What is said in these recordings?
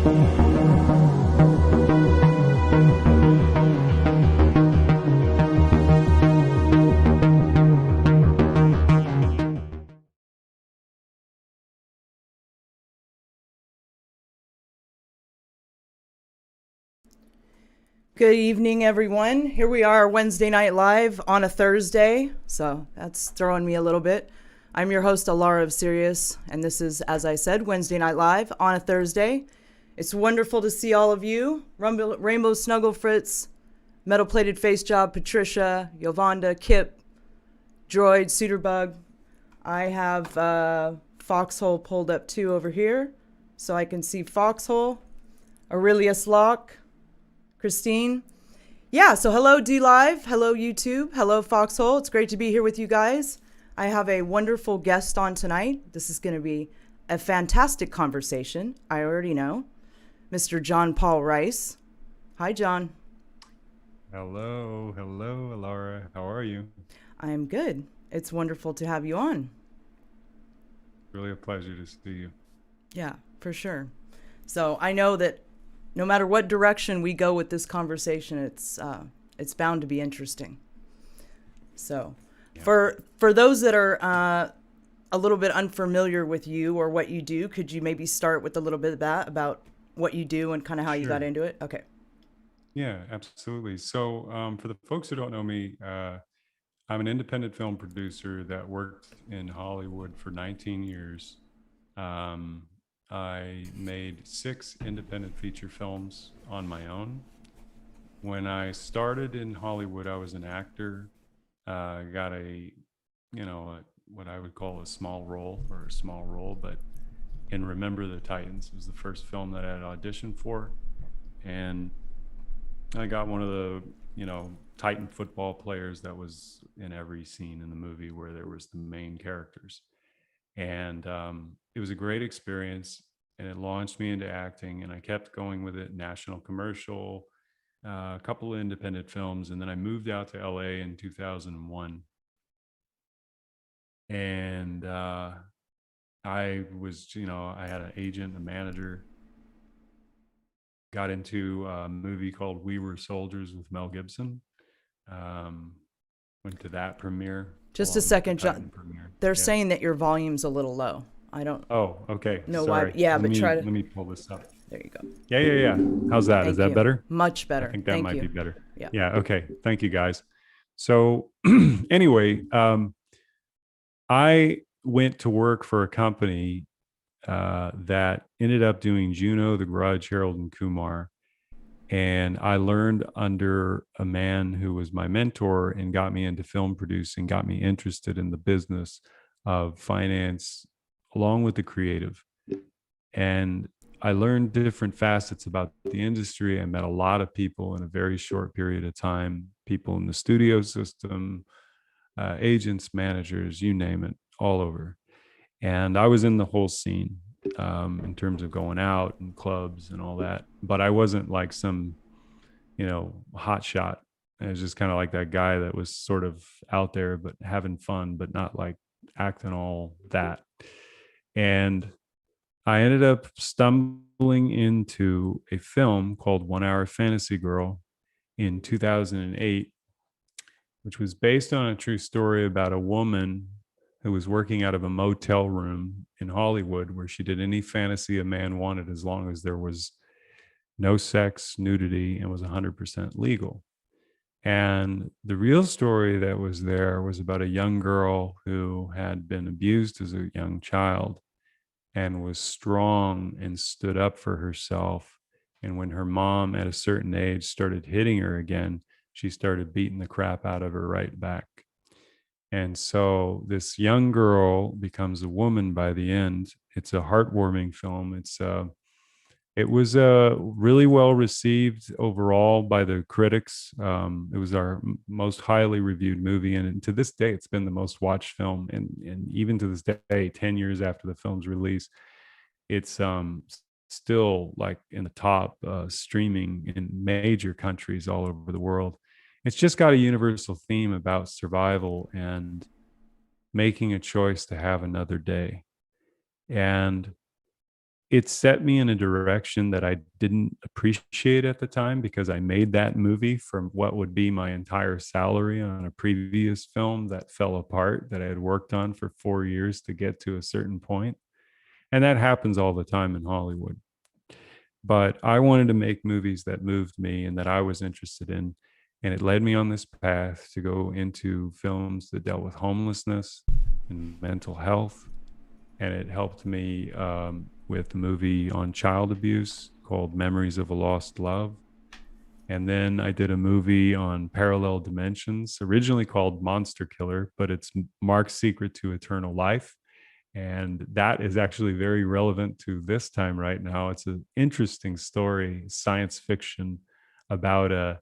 Good evening, everyone. Here we are, Wednesday Night Live on a Thursday, so that's throwing me a little bit. I'm your host, Alara of Sirius, and this is, as I said, Wednesday Night Live on a Thursday. It's wonderful to see all of you. Rainbow Snuggle Fritz, Metal Plated Face Job, Patricia, Yolanda, Kip, Droid, Suiterbug. I have Foxhole pulled up too over here, so I can see Foxhole, Aurelius Locke, Christine. Yeah, so hello D Live, hello YouTube, hello Foxhole. It's great to be here with you guys. I have a wonderful guest on tonight. This is going to be a fantastic conversation. I already know. Mr. John Paul Rice. Hi, John. Hello, Alara. How are you? I'm good. It's wonderful to have you on. Really a pleasure to see you. Yeah, for sure. So I know that no matter what direction we go with this conversation, it's bound to be interesting. So, yeah. For those that are a little bit unfamiliar with you or what you do, could you maybe start with a little bit of that about what you do and kind of how you got into it? Okay. Yeah, absolutely. So, for the folks who don't know me, I'm an independent film producer that worked in Hollywood for 19 years. I made 6 independent feature films on my own. When I started in Hollywood, I was an actor. Got what I would call a small role, but in Remember the Titans was the first film that I had auditioned for. And I got one of the, Titan football players that was in every scene in the movie where there was the main characters. And it was a great experience, and it launched me into acting, and I kept going with it. National commercial, a couple of independent films, and then I moved out to LA in 2001. And I was, I had an agent, a manager, got into a movie called We Were Soldiers with Mel Gibson. Went to that premiere. Just a second, John. They're saying that your volume's a little low. I don't. Oh, okay. know Sorry. why. Yeah, but let me pull this up. There you go. Yeah. How's that? Is that better? Much better. I think that might be better. Yeah. Yeah. Okay. Thank you, guys. So anyway, I went to work for a company that ended up doing Juno, The Grudge, Harold and Kumar. And I learned under a man who was my mentor and got me into film producing, got me interested in the business of finance along with the creative. And I learned different facets about the industry. I met a lot of people in a very short period of time, people in the studio system, agents, managers, you name it, all over. And I was in the whole scene. In terms of going out and clubs and all that, but I wasn't like some, hot shot. I was just kind of like that guy that was sort of out there, but having fun, but not like acting all that. And I ended up stumbling into a film called 1 Hour Fantasy Girl in 2008, which was based on a true story about a woman who was working out of a motel room in Hollywood where she did any fantasy a man wanted as long as there was no sex, nudity, and was 100% legal. And the real story that was there was about a young girl who had been abused as a young child and was strong and stood up for herself. And when her mom at a certain age started hitting her again, she started beating the crap out of her right back. And so this young girl becomes a woman by the end. It's a heartwarming film. It was really well received overall by the critics. It was our most highly reviewed movie. And to this day, it's been the most watched film. And even to this day, 10 years after the film's release, it's still like in the top streaming in major countries all over the world. It's just got a universal theme about survival and making a choice to have another day. And it set me in a direction that I didn't appreciate at the time, because I made that movie from what would be my entire salary on a previous film that fell apart, that I had worked on for 4 years to get to a certain point. And that happens all the time in Hollywood. But I wanted to make movies that moved me and that I was interested in. And it led me on this path to go into films that dealt with homelessness and mental health. And it helped me with a movie on child abuse called Memories of a Lost Love. And then I did a movie on parallel dimensions, originally called Monster Killer, but it's Mark's Secret to Eternal Life. And that is actually very relevant to this time right now. It's an interesting story, science fiction, about a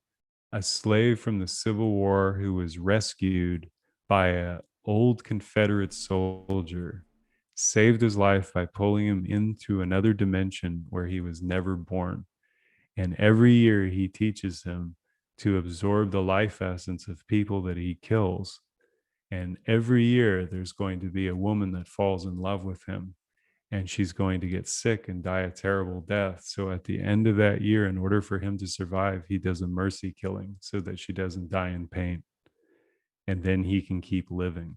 slave from the Civil War who was rescued by an old Confederate soldier, saved his life by pulling him into another dimension where he was never born. And every year he teaches him to absorb the life essence of people that he kills. And every year there's going to be a woman that falls in love with him, and she's going to get sick and die a terrible death. So at the end of that year, in order for him to survive, he does a mercy killing so that she doesn't die in pain. And then he can keep living.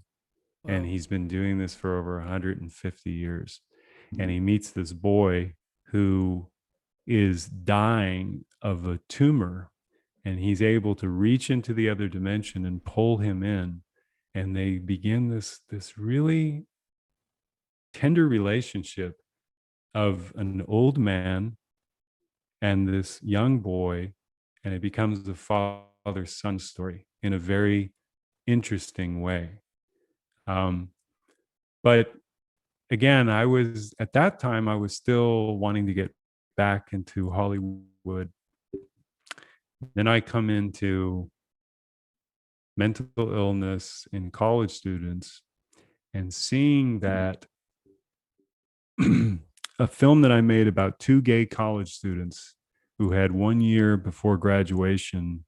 And Whoa. he's been doing this for over 150 years. And he meets this boy who is dying of a tumor, and he's able to reach into the other dimension and pull him in. And they begin this really tender relationship of an old man and this young boy, and it becomes a father son story in a very interesting way. Um, but again, I was at that time, I was still wanting to get back into Hollywood. Then I come into mental illness in college students, and seeing that a film that I made about two gay college students who had 1 year before graduation,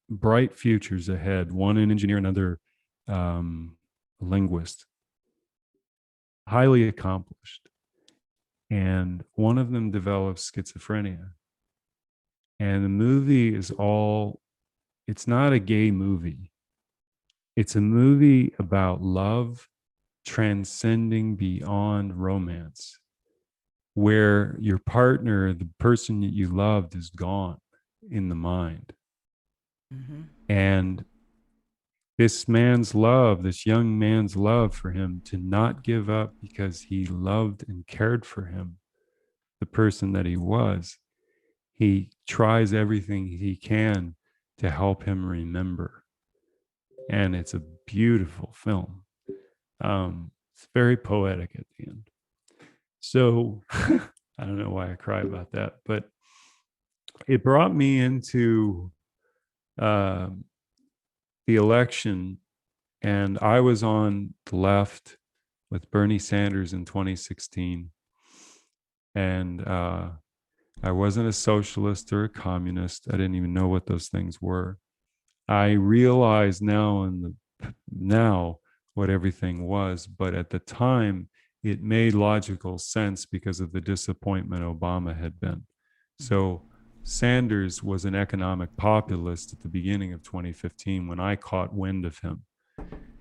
bright futures ahead, one an engineer, another linguist, highly accomplished. And one of them develops schizophrenia. And the movie is it's not a gay movie. It's a movie about love transcending beyond romance, where your partner, the person that you loved, is gone in the mind. Mm-hmm. And this man's love, this young man's love for him, to not give up because he loved and cared for him, the person that he was, he tries everything he can to help him remember. And it's a beautiful film. It's very poetic at the end. So I don't know why I cry about that, but it brought me into uh, the election, and I was on the left with Bernie Sanders in 2016, and I wasn't a socialist or a communist. I didn't even know what those things were. I realize now what everything was, but at the time it made logical sense because of the disappointment Obama had been. So Sanders was an economic populist at the beginning of 2015 when I caught wind of him.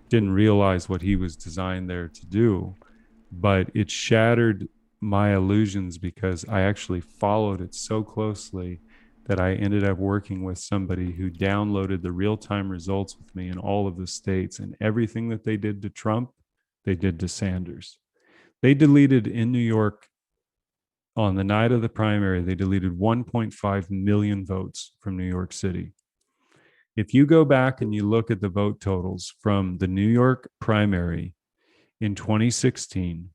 Didn't realize what he was designed there to do, but it shattered my illusions because I actually followed it so closely that I ended up working with somebody who downloaded the real-time results with me in all of the states, and everything that they did to Trump, they did to Sanders. They deleted in New York on the night of the primary, they deleted 1.5 million votes from New York City. If you go back and you look at the vote totals from the New York primary in 2016,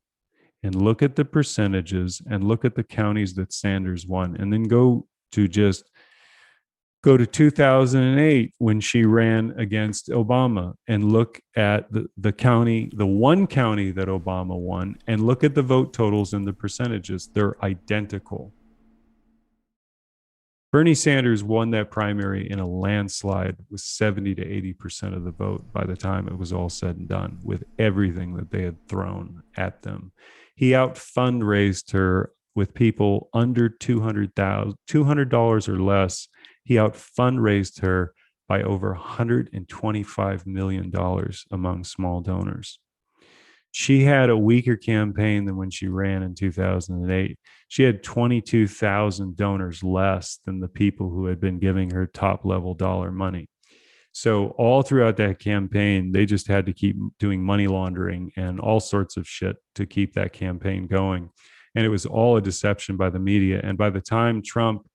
and look at the percentages and look at the counties that Sanders won, and then go to 2008 when she ran against Obama, and look at the county, the one county that Obama won, and look at the vote totals and the percentages. They're identical. Bernie Sanders won that primary in a landslide with 70 to 80% of the vote by the time it was all said and done, with everything that they had thrown at them. He out fundraised her with people under $200 or less. He out fundraised her by over $125 million among small donors. She had a weaker campaign than when she ran in 2008. She had 22,000 donors less than the people who had been giving her top level dollar money. So all throughout that campaign, they just had to keep doing money laundering and all sorts of shit to keep that campaign going. And it was all a deception by the media. And by the time Trump,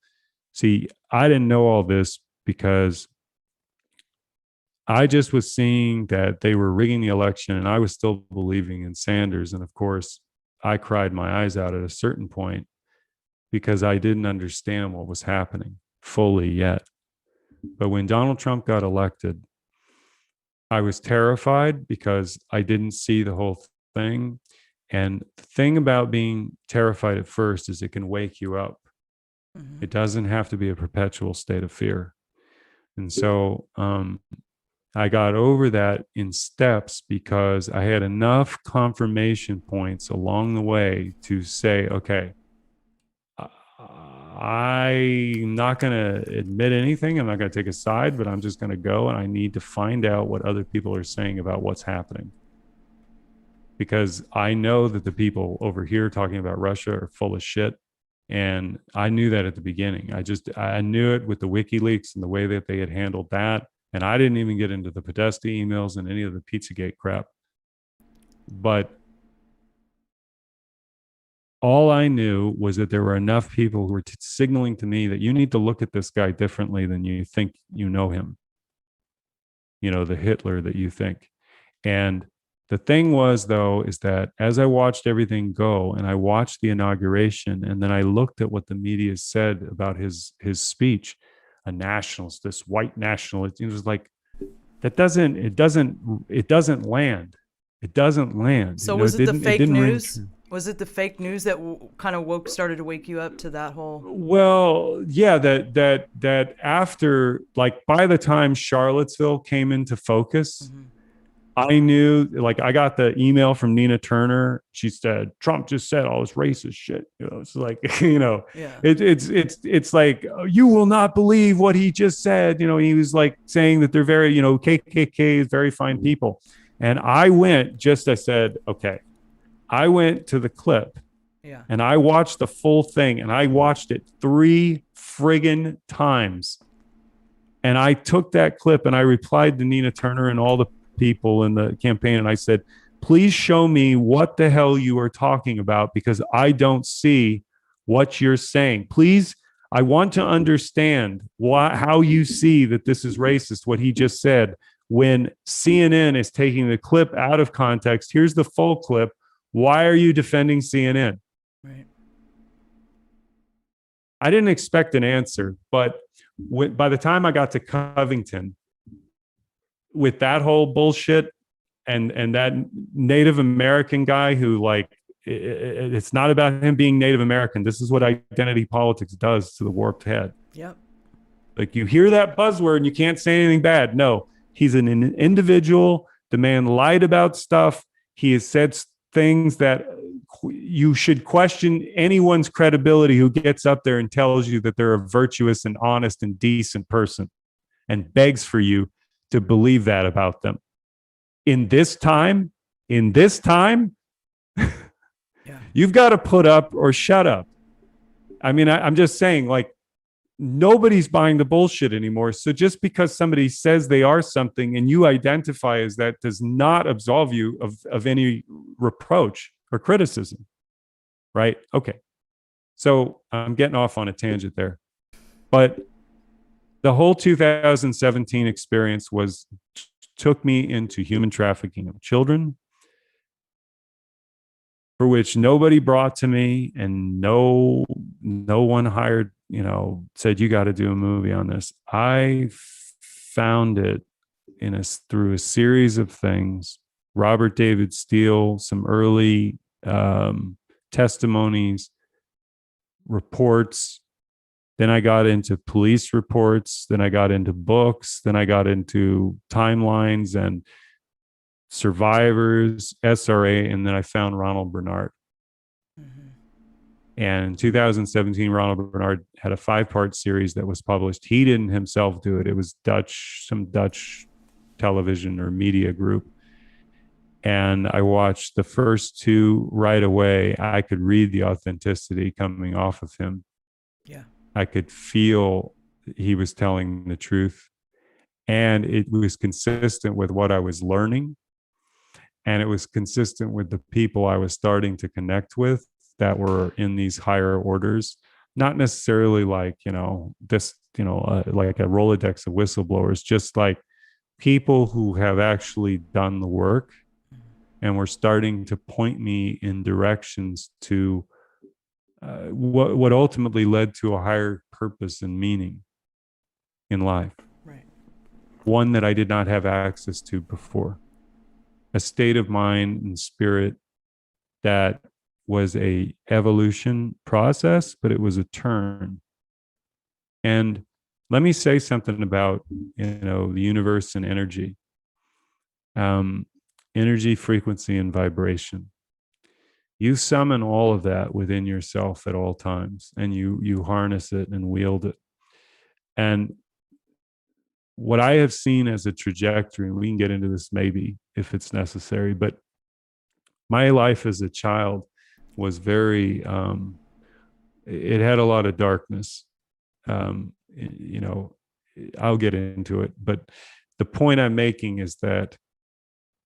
see, I didn't know all this because I just was seeing that they were rigging the election, and I was still believing in Sanders. And of course, I cried my eyes out at a certain point because I didn't understand what was happening fully yet. But when Donald Trump got elected, I was terrified because I didn't see the whole thing. And the thing about being terrified at first is it can wake you up. Mm-hmm. It doesn't have to be a perpetual state of fear. And so I got over that in steps because I had enough confirmation points along the way to say, okay, I'm not going to admit anything. I'm not going to take a side, but I'm just going to go and I need to find out what other people are saying about what's happening. Because I know that the people over here talking about Russia are full of shit. And I knew that at the beginning. I knew it with the WikiLeaks and the way that they had handled that. And I didn't even get into the Podesta emails and any of the Pizzagate crap. But all I knew was that there were enough people who were signaling to me that you need to look at this guy differently than you think you know him. You know, the Hitler that you think. And the thing was, though, is that as I watched everything go and I watched the inauguration and then I looked at what the media said about his speech, a nationalist, this white nationalist, it was like, it doesn't land. It doesn't land. So was it the fake news? Was it the fake news that kind of started to wake you up to that whole? Well, yeah, that after, like, by the time Charlottesville came into focus, mm-hmm. I knew, like, I got the email from Nina Turner. She said, Trump just said all this racist shit. You know, it's like, you know, yeah. It's like, you will not believe what he just said. You know, he was like saying that they're very, you know, KKK is very fine people. And I said, okay. I went to the clip and I watched the full thing and I watched it 3 friggin' times. And I took that clip and I replied to Nina Turner and all the people in the campaign. And I said, please show me what the hell you are talking about because I don't see what you're saying. Please, I want to understand how you see that this is racist, what he just said. When CNN is taking the clip out of context, here's the full clip. Why are you defending CNN? Right. I didn't expect an answer, but by the time I got to Covington, with that whole bullshit and that Native American guy who, like, it's not about him being Native American. This is what identity politics does to the warped head. Yep. Like, you hear that buzzword and you can't say anything bad. No, he's an individual. The man lied about stuff. He has said things that you should question anyone's credibility who gets up there and tells you that they're a virtuous and honest and decent person and begs for you to believe that about them. In this time, yeah. You've got to put up or shut up. I mean, I'm just saying, like, nobody's buying the bullshit anymore. So just because somebody says they are something and you identify as that does not absolve you of any reproach or criticism, right? Okay. So I'm getting off on a tangent there. But the whole 2017 experience took me into human trafficking of children, for which nobody brought to me and no one hired, you know, said, you got to do a movie on this. I found it through a series of things. Robert David Steele, some early testimonies, reports. Then I got into police reports. Then I got into books. Then I got into timelines and survivors, SRA, and then I found Ronald Bernard. And in 2017, Ronald Bernard had a 5-part series that was published. He didn't himself do it. It was some Dutch television or media group. And I watched the first 2 right away. I could read the authenticity coming off of him. Yeah. I could feel he was telling the truth. And it was consistent with what I was learning. And it was consistent with the people I was starting to connect with that were in these higher orders, not necessarily like, like a Rolodex of whistleblowers, just like people who have actually done the work and were starting to point me in directions to what ultimately led to a higher purpose and meaning in life. Right. One that I did not have access to before. A state of mind and spirit that was a evolution process, but it was a turn. And let me say something about, the universe and energy. Energy, frequency, and vibration. You summon all of that within yourself at all times, and you harness it and wield it. And what I have seen as a trajectory, and we can get into this maybe if it's necessary, but my life as a child was very, it had a lot of darkness. I'll get into it, but the point I'm making is that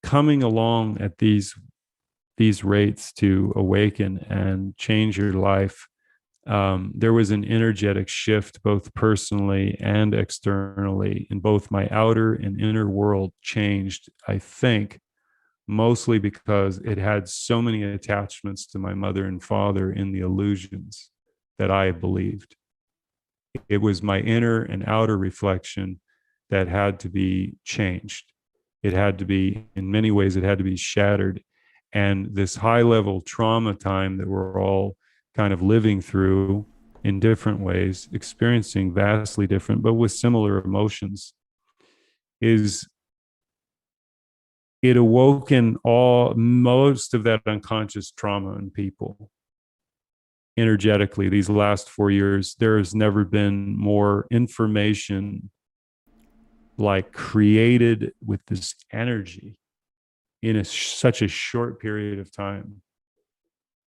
coming along at these rates to awaken and change your life, there was an energetic shift, both personally and externally, in both my outer and inner world changed, I think, mostly because it had so many attachments to my mother and father in the illusions that I believed. It was my inner and outer reflection that had to be changed. It had to be, in many ways, it had to be shattered. And this high level trauma time that we're all kind of living through in different ways, experiencing vastly different, but with similar emotions, is it awoken most of that unconscious trauma in people energetically. These last 4 years, there has never been more information like created with this energy in such a short period of time.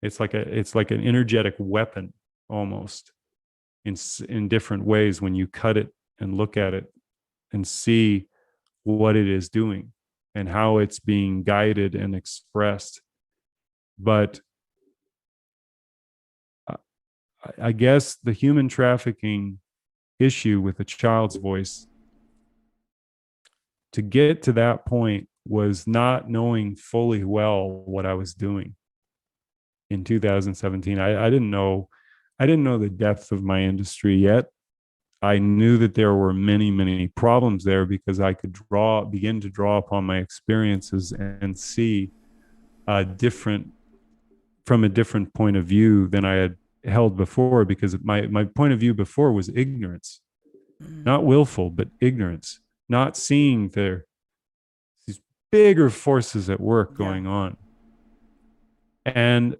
It's like an energetic weapon almost in different ways when you cut it and look at it and see what it is doing and how it's being guided and expressed. But I guess the human trafficking issue with a child's voice, to get to that point, was not knowing fully well what I was doing in 2017. I didn't know the depth of my industry yet. I knew that there were many, many problems there because I could begin to draw upon my experiences and see from a different point of view than I had held before, because my point of view before was ignorance, not willful, but ignorance, not seeing these bigger forces at work going on. And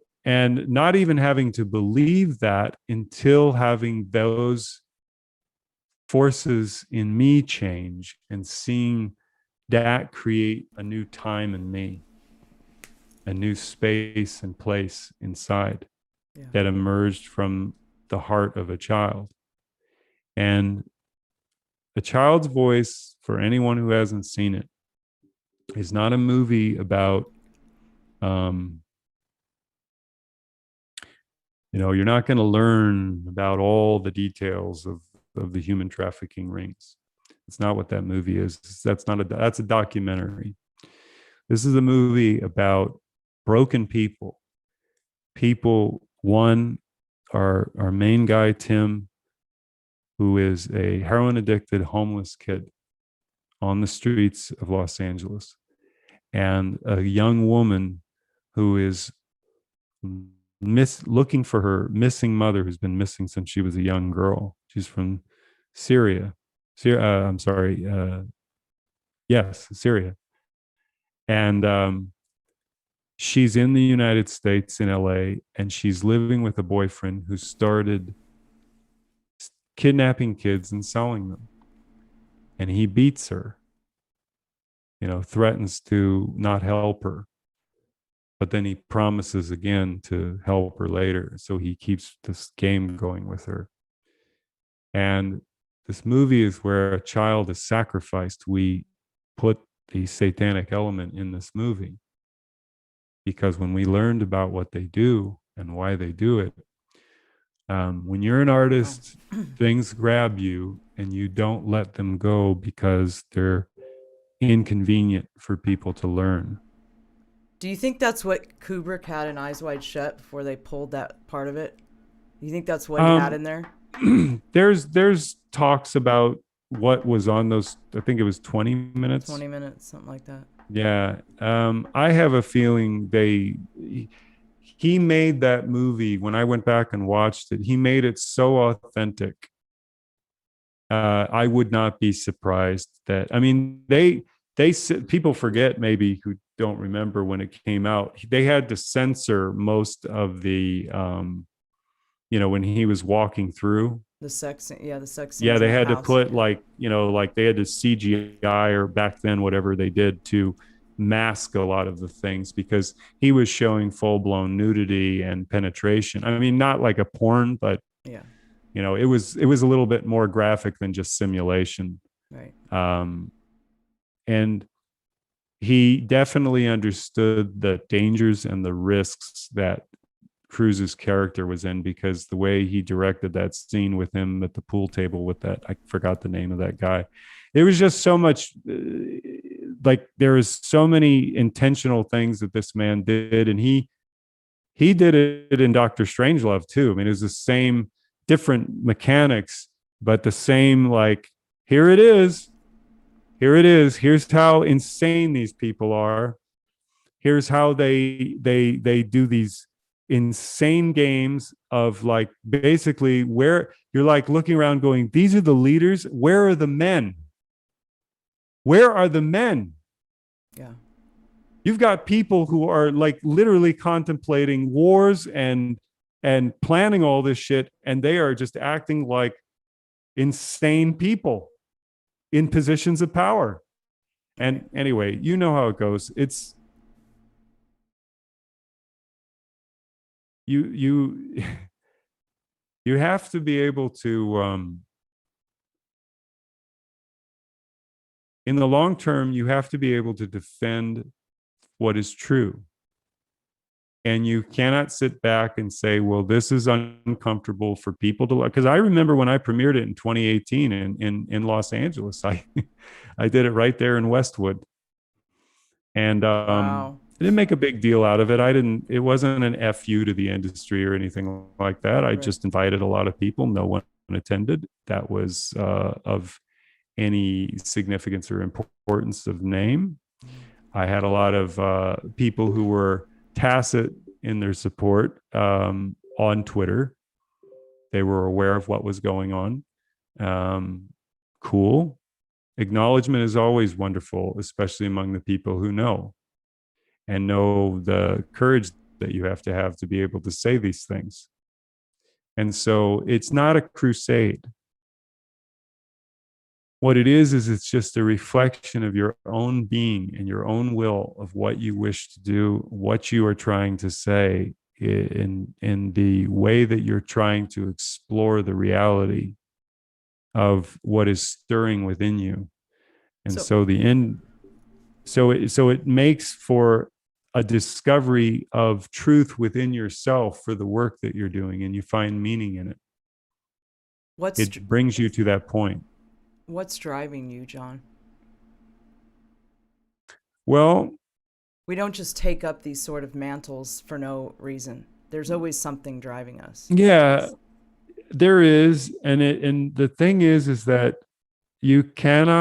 not even having to believe that until having those forces in me change and seeing that create a new time in me, a new space and place inside that emerged from the heart of a child. And A Child's Voice, for anyone who hasn't seen it, is not a movie about, you're not going to learn about all the details of the human trafficking rings. It's not what that movie is. That's a documentary. This is a movie about broken people. One, our main guy, Tim, who is a heroin addicted homeless kid on the streets of Los Angeles, and a young woman who is looking for her missing mother, who's been missing since she was a young girl. She's from Syria. I'm sorry. Yes, Syria. And she's in the United States in LA, and she's living with a boyfriend who started kidnapping kids and selling them. And he beats her, threatens to not help her. But then he promises again to help her later. So he keeps this game going with her. And this movie is where a child is sacrificed. We put the satanic element in this movie because when we learned about what they do and why they do it, when you're an artist, things grab you and you don't let them go because they're inconvenient for people to learn. Do you think that's what Kubrick had in Eyes Wide Shut before they pulled that part of it? You think that's what he had in there? There's talks about what was on those. I think it was 20 minutes. 20 minutes, something like that. Yeah. I have a feeling he made that movie. When I went back and watched it, he made it so authentic. I would not be surprised that, I mean, people forget, maybe, who don't remember, when it came out, they had to censor most of the, when he was walking through the sex scenes. Yeah, they had to house. put like they had to CGI, or back then whatever they did, to mask a lot of the things because he was showing full-blown nudity and penetration. I mean, not like a porn, but yeah, it was a little bit more graphic than just simulation. Right. And he definitely understood the dangers and the risks that Cruise's character was in, because the way he directed that scene with him at the pool table with that, I forgot the name of that guy. There was just so much, like there is so many intentional things that this man did, and he did it in Dr. Strangelove too. I mean, it was the same, different mechanics, but the same, like, here it is. Here's how insane these people are. Here's how they do these insane games of, like, basically, where you're like looking around going, these are the leaders. Where are the men? Where are the men? Yeah. You've got people who are like literally contemplating wars and planning all this shit, and they are just acting like insane people in positions of power. And anyway, you know how it goes. It's you have to be able to, in the long term, you have to be able to defend what is true. And you cannot sit back and say, well, this is uncomfortable for people to, because I remember when I premiered it in 2018 in Los Angeles, I did it right there in Westwood. And Wow. I didn't make a big deal out of it. It wasn't an FU to the industry or anything like that. I just invited a lot of people. No one attended. That was of any significance or importance of name. I had a lot of people who were tacit in their support on Twitter. They were aware of what was going on. Cool. Acknowledgement is always wonderful, especially among the people who know and know the courage that you have to be able to say these things. And so it's not a crusade. What it is it's just a reflection of your own being and your own will of what you wish to do, what you are trying to say, in the way that you're trying to explore the reality of what is stirring within you. And so it makes for a discovery of truth within yourself for the work that you're doing, and you find meaning in it. It brings you to that point. What's driving you, John? Well, we don't just take up these sort of mantles for no reason. There's always something driving us. Yeah, there is. And the thing is that you can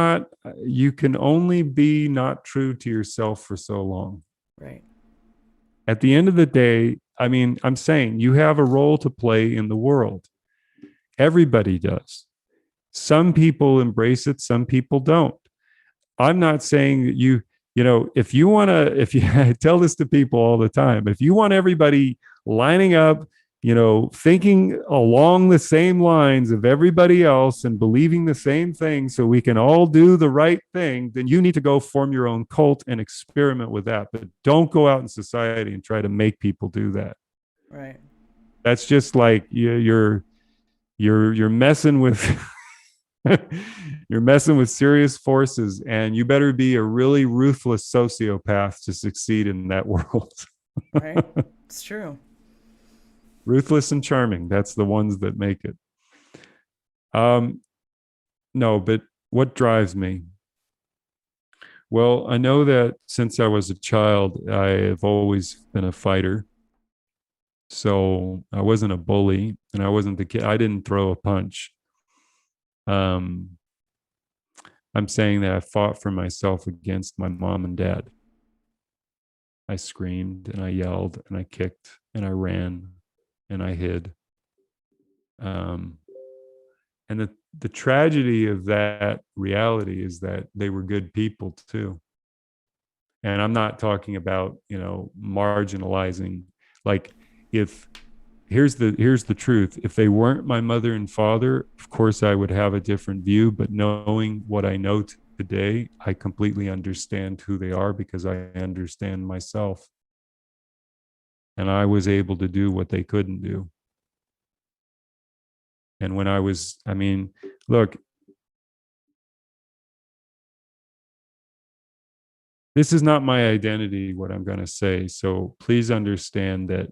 only be not true to yourself for so long. Right. At the end of the day, I mean, I'm saying you have a role to play in the world. Everybody does. Some people embrace it, some people don't. I'm not saying that if you want to, if you I tell this to people all the time, if you want everybody lining up, thinking along the same lines of everybody else and believing the same thing so we can all do the right thing, then you need to go form your own cult and experiment with that. But don't go out in society and try to make people do that. Right. That's just like you're messing with you're messing with serious forces, and you better be a really ruthless sociopath to succeed in that world. Right. It's true. Ruthless and charming, that's the ones that make it. No, but what drives me? Well, I know that since I was a child, I have always been a fighter. So I wasn't a bully, and I wasn't the kid. I didn't throw a punch. Um, I'm saying that I fought for myself against my mom and dad. I screamed and I yelled and I kicked and I ran and I hid. Um, and the tragedy of that reality is that they were good people too. And I'm not talking about, marginalizing. Like, if here's the truth, if they weren't my mother and father, of course I would have a different view, but knowing what I know today, I completely understand who they are because I understand myself. And I was able to do what they couldn't do. And when look, this is not my identity, what I'm going to say. So please understand that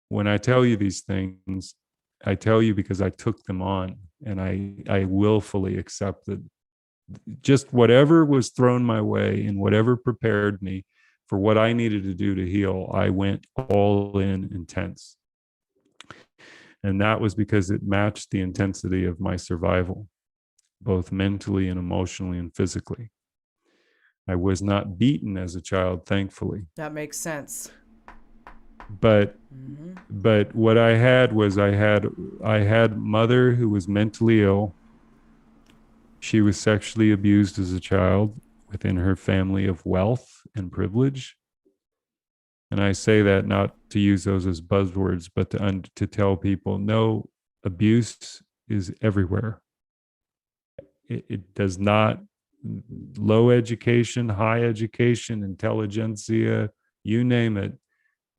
when I tell you these things, I tell you because I took them on, and I willfully accepted just whatever was thrown my way and whatever prepared me for what I needed to do to heal. I went all in intense. And that was because it matched the intensity of my survival, both mentally and emotionally and physically. I was not beaten as a child, thankfully. That makes sense. But what I had was I had mother who was mentally ill. She was sexually abused as a child within her family of wealth and privilege. And I say that not to use those as buzzwords, but to tell people, no, abuse is everywhere. It does not, low education, high education, intelligentsia, you name it,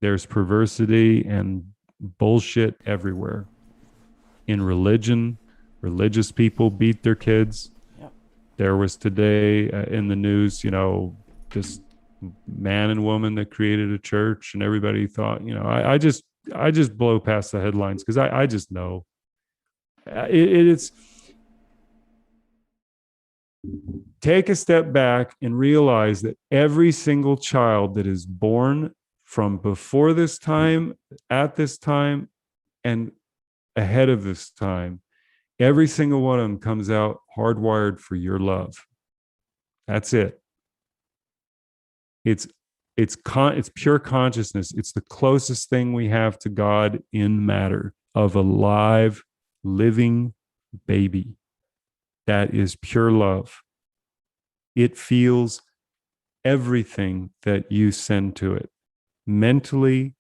there's perversity and bullshit everywhere. In religion, religious people beat their kids. Yep. There was today in the news, this man and woman that created a church, and everybody thought, I just blow past the headlines because I just know it's take a step back and realize that every single child that is born from before this time, at this time, and ahead of this time, every single one of them comes out hardwired for your love. That's it. It's pure consciousness. It's the closest thing we have to God in matter, of a live, living baby. That is pure love. It feels everything that you send to it, mentally,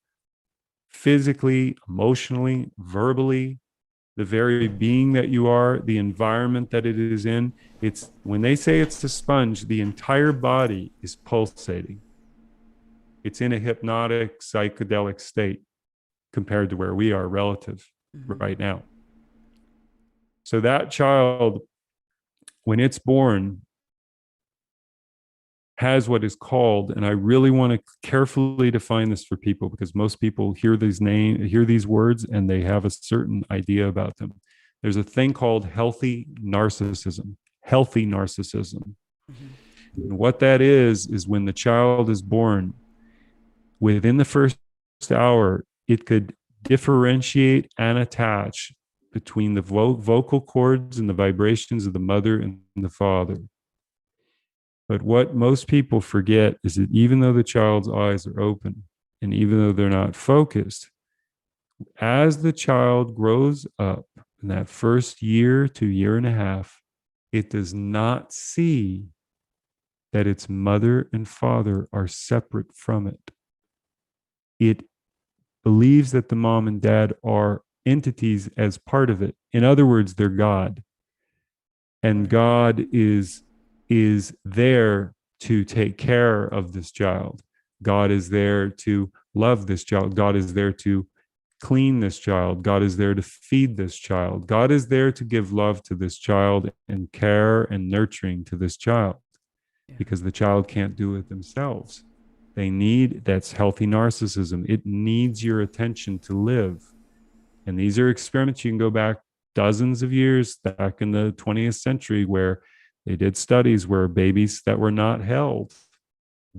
physically, emotionally, verbally, the very being that you are, the environment that it is in. It's when they say it's a sponge, the entire body is pulsating. It's in a hypnotic, psychedelic state compared to where we are relative right now. So that child, when it's born, has what is called, and I really want to carefully define this for people because most people hear these words and they have a certain idea about them. There's a thing called healthy narcissism. Healthy narcissism. And what that is when the child is born, within the first hour, it could differentiate and attach between the vocal cords and the vibrations of the mother and the father. But what most people forget is that even though the child's eyes are open and even though they're not focused, as the child grows up in that first year to year and a half, it does not see that its mother and father are separate from it. It believes that the mom and dad are entities as part of it. In other words, they're God. And God is there to take care of this child. God is there to love this child. God is there to clean this child. God is there to feed this child. God is there to give love to this child and care and nurturing to this child, because the child can't do it themselves. That's healthy narcissism. It needs your attention to live. And these are experiments. You can go back dozens of years, back in the 20th century, where they did studies where babies that were not held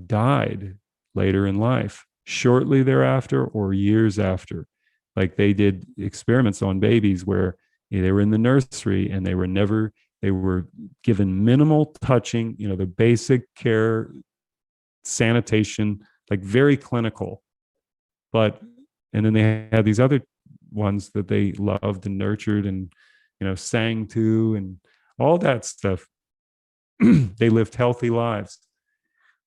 died later in life, shortly thereafter or years after. Like, they did experiments on babies where they were in the nursery and they were given minimal touching, the basic care, sanitation, like very clinical. And then they had these other ones that they loved and nurtured and, sang to and all that stuff. They lived healthy lives,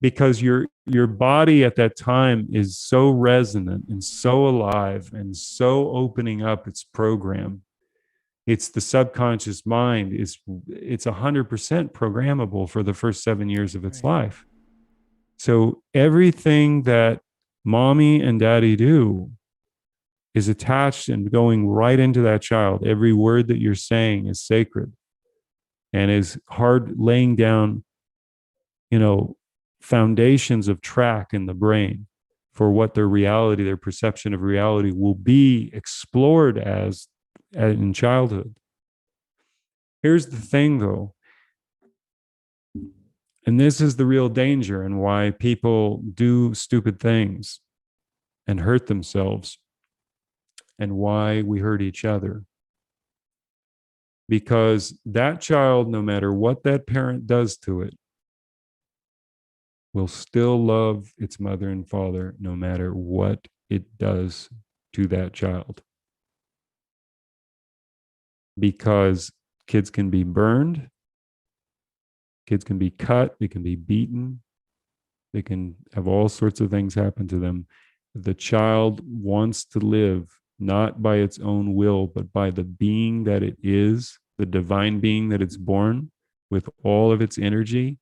because your body at that time is so resonant and so alive and so opening up its program. It's the subconscious mind. It's 100% programmable for the first 7 years of its life. So everything that mommy and daddy do is attached and going right into that child. Every word that you're saying is sacred and is hard, laying down, foundations of track in the brain for what their reality, their perception of reality will be explored as in childhood. Here's the thing, though, and this is the real danger and why people do stupid things and hurt themselves, and why we hurt each other. Because that child, no matter what that parent does to it, will still love its mother and father no matter what it does to that child. Because kids can be burned, kids can be cut, they can be beaten, they can have all sorts of things happen to them. The child wants to live not by its own will, but by the being that it is, the divine being that it's born with all of its energy,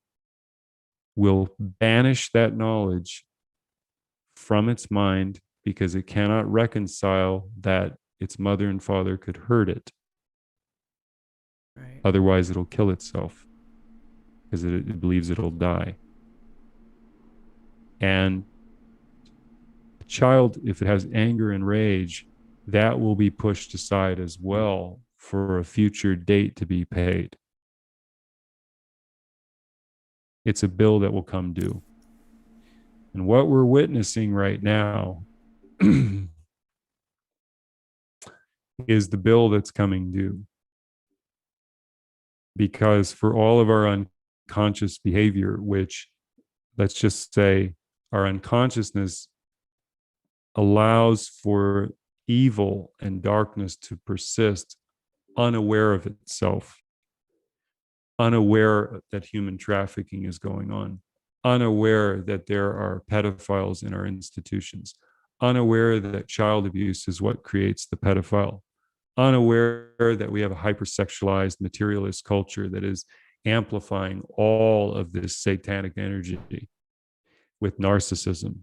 will banish that knowledge from its mind because it cannot reconcile that its mother and father could hurt it. Right. Otherwise, it'll kill itself because it believes it'll die. And a child, if it has anger and rage, that will be pushed aside as well for a future date to be paid. It's a bill that will come due. And what we're witnessing right now is the bill that's coming due. Because for all of our unconscious behavior, which, let's just say, our unconsciousness allows for evil and darkness to persist unaware of itself, unaware that human trafficking is going on, unaware that there are pedophiles in our institutions, unaware that child abuse is what creates the pedophile, unaware that we have a hypersexualized materialist culture that is amplifying all of this satanic energy with narcissism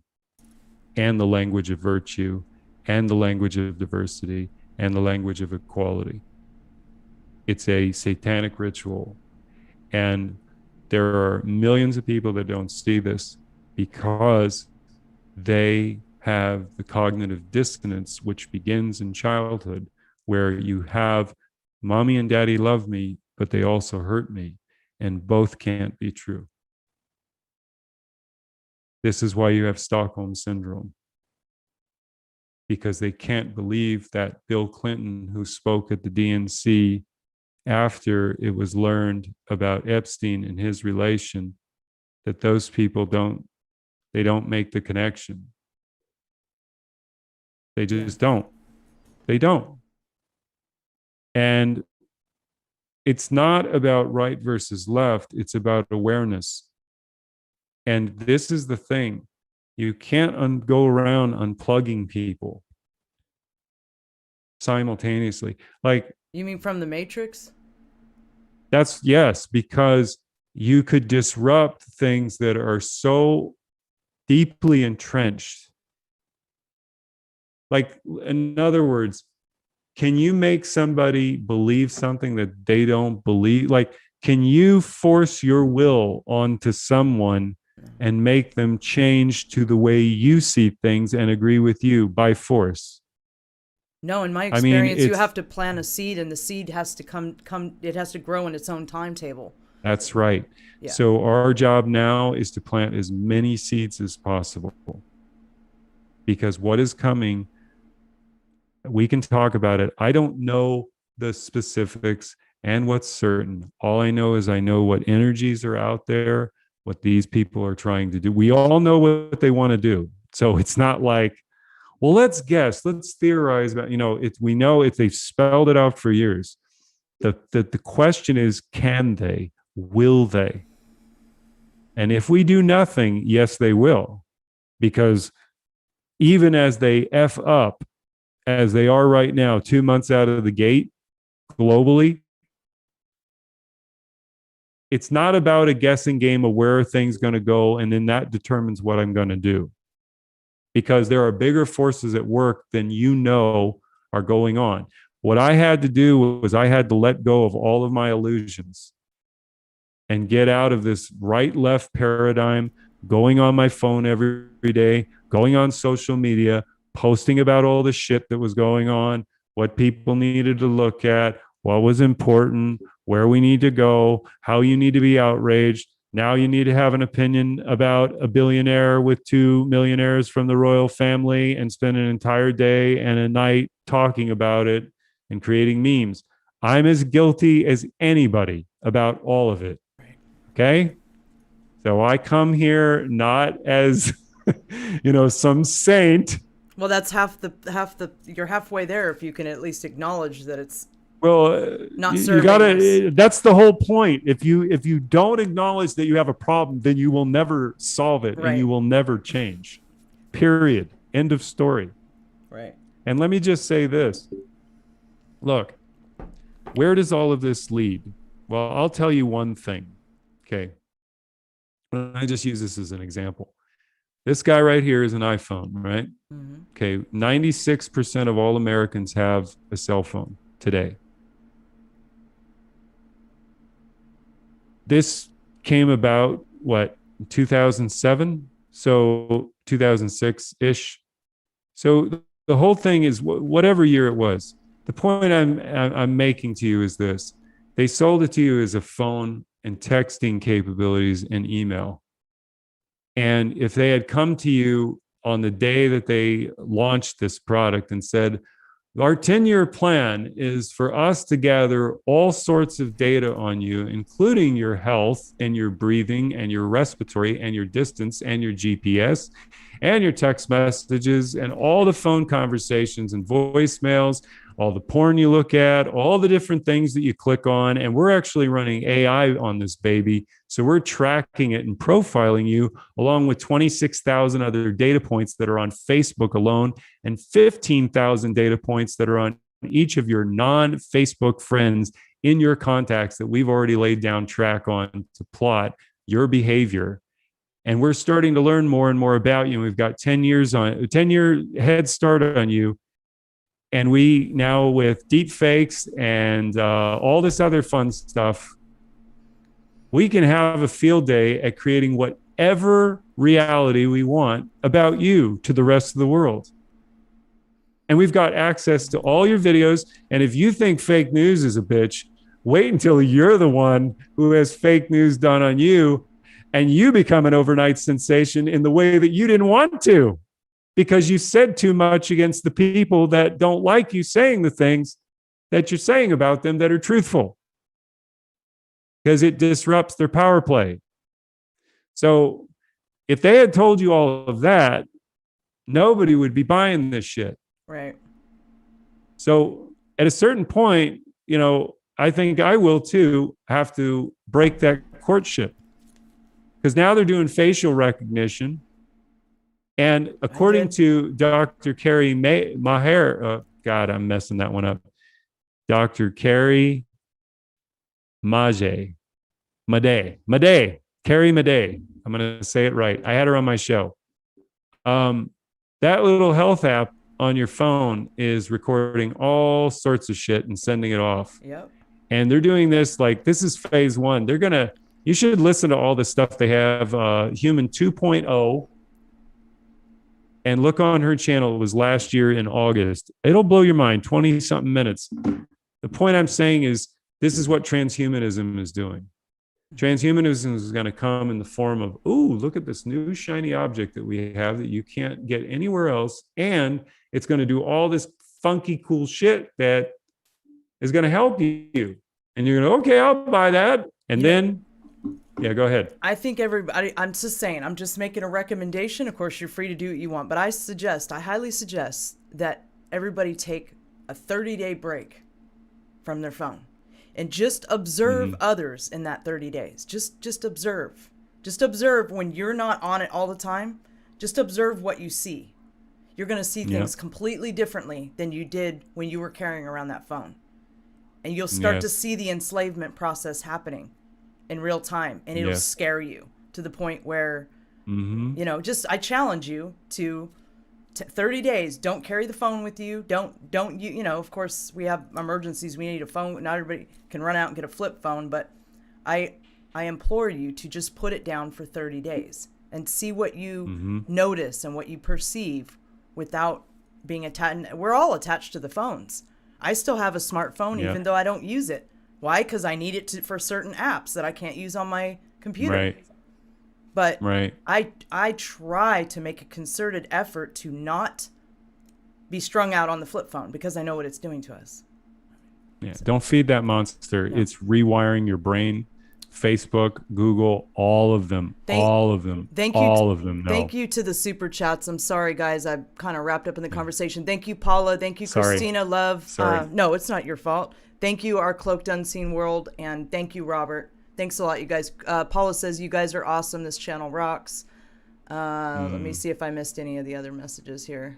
and the language of virtue and the language of diversity and the language of equality. It's a satanic ritual. And there are millions of people that don't see this because they have the cognitive dissonance, which begins in childhood, where you have mommy and daddy love me, but they also hurt me. And both can't be true. This is why you have Stockholm Syndrome. Because they can't believe that Bill Clinton, who spoke at the DNC after it was learned about Epstein and his relation, that those people don't make the connection. They just don't. They don't. And it's not about right versus left. It's about awareness. And this is the thing. You can't go around unplugging people simultaneously. Like, You mean from the Matrix? that's yes, because you could disrupt things that are so deeply entrenched. Like, in other words, can you make somebody believe something that they don't believe? Like, can you force your will onto someone and make them change to the way you see things and agree with you by force? No, in my I mean, experience, you have to plant a seed, and the seed has to come. It has to grow in its own timetable. that's right. Yeah. So our job now is to plant as many seeds as possible, because what is coming, we can talk about it. I don't know the specifics and what's certain. All I know is I know what energies are out there, what these people are trying to do. We all know what they want to do. So it's not like, well, let's guess, let's theorize about, we know if they've spelled it out for years. The question is, can they? Will they? And if we do nothing, yes, they will. Because even as they F up, as they are right now, 2 months out of the gate globally, it's not about a guessing game of where things going to go, and then that determines what I'm going to do. Because there are bigger forces at work than are going on. What I had to do was I had to let go of all of my illusions and get out of this right-left paradigm, going on my phone every day, going on social media, posting about all the shit that was going on, what people needed to look at, what was important, where we need to go, how you need to be outraged. Now you need to have an opinion about a billionaire with 2 millionaires from the royal family and spend an entire day and a night talking about it and creating memes. I'm as guilty as anybody about all of it. Okay? So I come here not as, some saint. Well, that's half the. You're halfway there if you can at least acknowledge that it's Well, not you serving us. gotta. That's the whole point. If you don't acknowledge that you have a problem, then you will never solve it, Right. and you will never change. Period. End of story. Right. And let me just say this. Look, where does all of this lead? Well, I'll tell you one thing. Okay. I just use this as an example. This guy right here is an iPhone, right? Mm-hmm. Okay. 96% of all Americans have a cell phone today. This came about, 2007? So 2006-ish. So the whole thing is, whatever year it was, the point I'm making to you is this. They sold it to you as a phone and texting capabilities and email. And if they had come to you on the day that they launched this product and said, our 10-year plan is for us to gather all sorts of data on you, including your health and your breathing and your respiratory and your distance and your GPS and your text messages and all the phone conversations and voicemails, all the porn you look at, all the different things that you click on. And we're actually running AI on this baby. So we're tracking it and profiling you along with 26,000 other data points that are on Facebook alone and 15,000 data points that are on each of your non-Facebook friends in your contacts that we've already laid down track on to plot your behavior. And we're starting to learn more and more about you. And we've got 10-year head start on you. And we now, with deep fakes and all this other fun stuff, we can have a field day at creating whatever reality we want about you to the rest of the world. And we've got access to all your videos. And if you think fake news is a bitch, wait until you're the one who has fake news done on you and you become an overnight sensation in the way that you didn't want to, because you said too much against the people that don't like you saying the things that you're saying about them that are truthful, because it disrupts their power play. So if they had told you all of that, nobody would be buying this shit. Right. So at a certain point, I think I will too have to break that courtship, because now they're doing facial recognition. And according to Dr. Carrie Maher, God, I'm messing that one up. Dr. Carrie Made, Carrie Made. I'm going to say it right. I had her on my show. That little health app on your phone is recording all sorts of shit and sending it off. Yep. And they're doing this like this is phase one. You should listen to all the stuff they have. Human 2.0. And look on her channel. It was last year in August. It'll blow your mind. 20 something minutes. The point I'm saying is this is what transhumanism is doing. Transhumanism is going to come in the form of, ooh, look at this new shiny object that we have that you can't get anywhere else. And it's going to do all this funky, cool shit that is going to help you. And you're going to, okay, I'll buy that. And then, yeah, go ahead. I think everybody, I'm just saying, I'm just making a recommendation. Of course, you're free to do what you want. But I highly suggest that everybody take a 30-day break from their phone. And just observe others in that 30 days. Just observe. Just observe when you're not on it all the time. Just observe what you see. You're going to see things completely differently than you did when you were carrying around that phone. And you'll start to see the enslavement process happening in real time. And it'll scare you to the point where, I challenge you to 30 days, don't carry the phone with you. Don't of course we have emergencies. We need a phone. Not everybody can run out and get a flip phone, but I implore you to just put it down for 30 days and see what you notice and what you perceive without being attached. We're all attached to the phones. I still have a smartphone even though I don't use it. Why? Because I need it for certain apps that I can't use on my computer. Right. But I try to make a concerted effort to not be strung out on the flip phone because I know what it's doing to us. Yeah, don't feed that monster. No. It's rewiring your brain. Facebook, Google, all of them. Thank No. Thank you to the super chats. I'm sorry, guys. I kind of wrapped up in the conversation. Thank you, Paula. Thank you, Christina. Love. Sorry. No, it's not your fault. Thank you, Our Cloaked Unseen World. And thank you, Robert. Thanks a lot, you guys. Paula says, you guys are awesome. This channel rocks. Let me see if I missed any of the other messages here.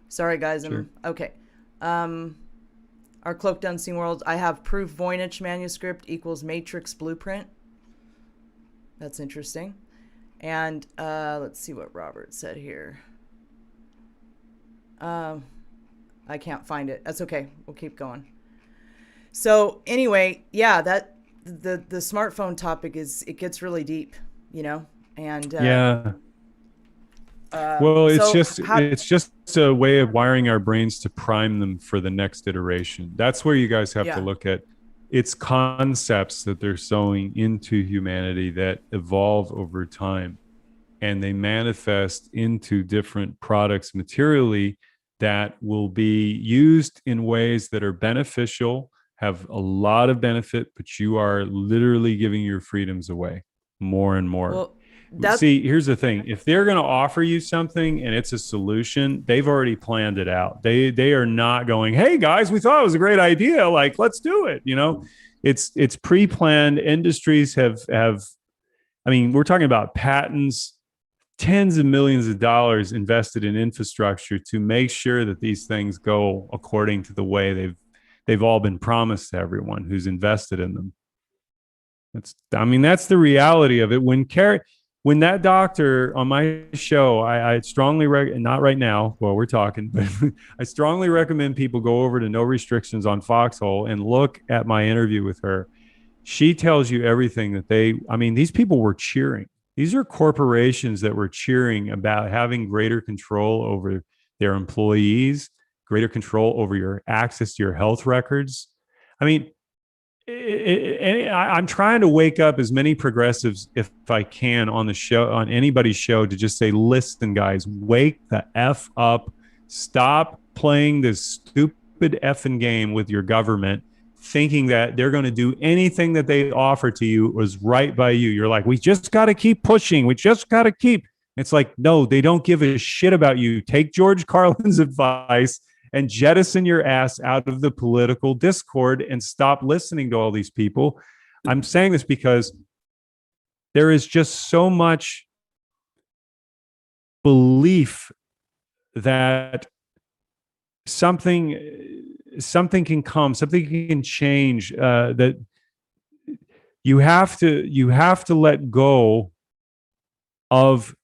Sorry, guys. Sure. Okay. Our Cloaked Unseen World. I have proof Voynich manuscript equals Matrix blueprint. That's interesting. And let's see what Robert said here. I can't find it. That's okay. We'll keep going. So anyway, yeah, that the smartphone topic it gets really deep, and well, it's just a way of wiring our brains to prime them for the next iteration. That's where you guys have to look at. It's concepts that they're sowing into humanity that evolve over time, and they manifest into different products materially that will be used in ways that are beneficial, have a lot of benefit, but you are literally giving your freedoms away more and more. Well, see, here's the thing. If they're going to offer you something and it's a solution, they've already planned it out. They are not going, hey guys, we thought it was a great idea. Like, let's do it. It's pre-planned. Industries have, I mean, we're talking about patents, tens of millions of dollars invested in infrastructure to make sure that these things go according to the way they've all been promised to everyone who's invested in them. That's the reality of it. When that doctor on my show, I strongly not right now while we're talking, but I strongly recommend people go over to No Restrictions on Foxhole and look at my interview with her. She tells you everything that these people were cheering. These are corporations that were cheering about having greater control over their employees, greater control over your access to your health records. I'm trying to wake up as many progressives if I can on the show, on anybody's show, to just say, listen, guys, wake the F up. Stop playing this stupid effing game with your government, thinking that they're going to do anything that they offer to you was right by you. You're like, we just got to keep pushing. We just got to keep. It's like, no, they don't give a shit about you. Take George Carlin's advice and jettison your ass out of the political discord and stop listening to all these people. I'm saying this because there is just so much belief that something can come, something can change, that you have to let go of.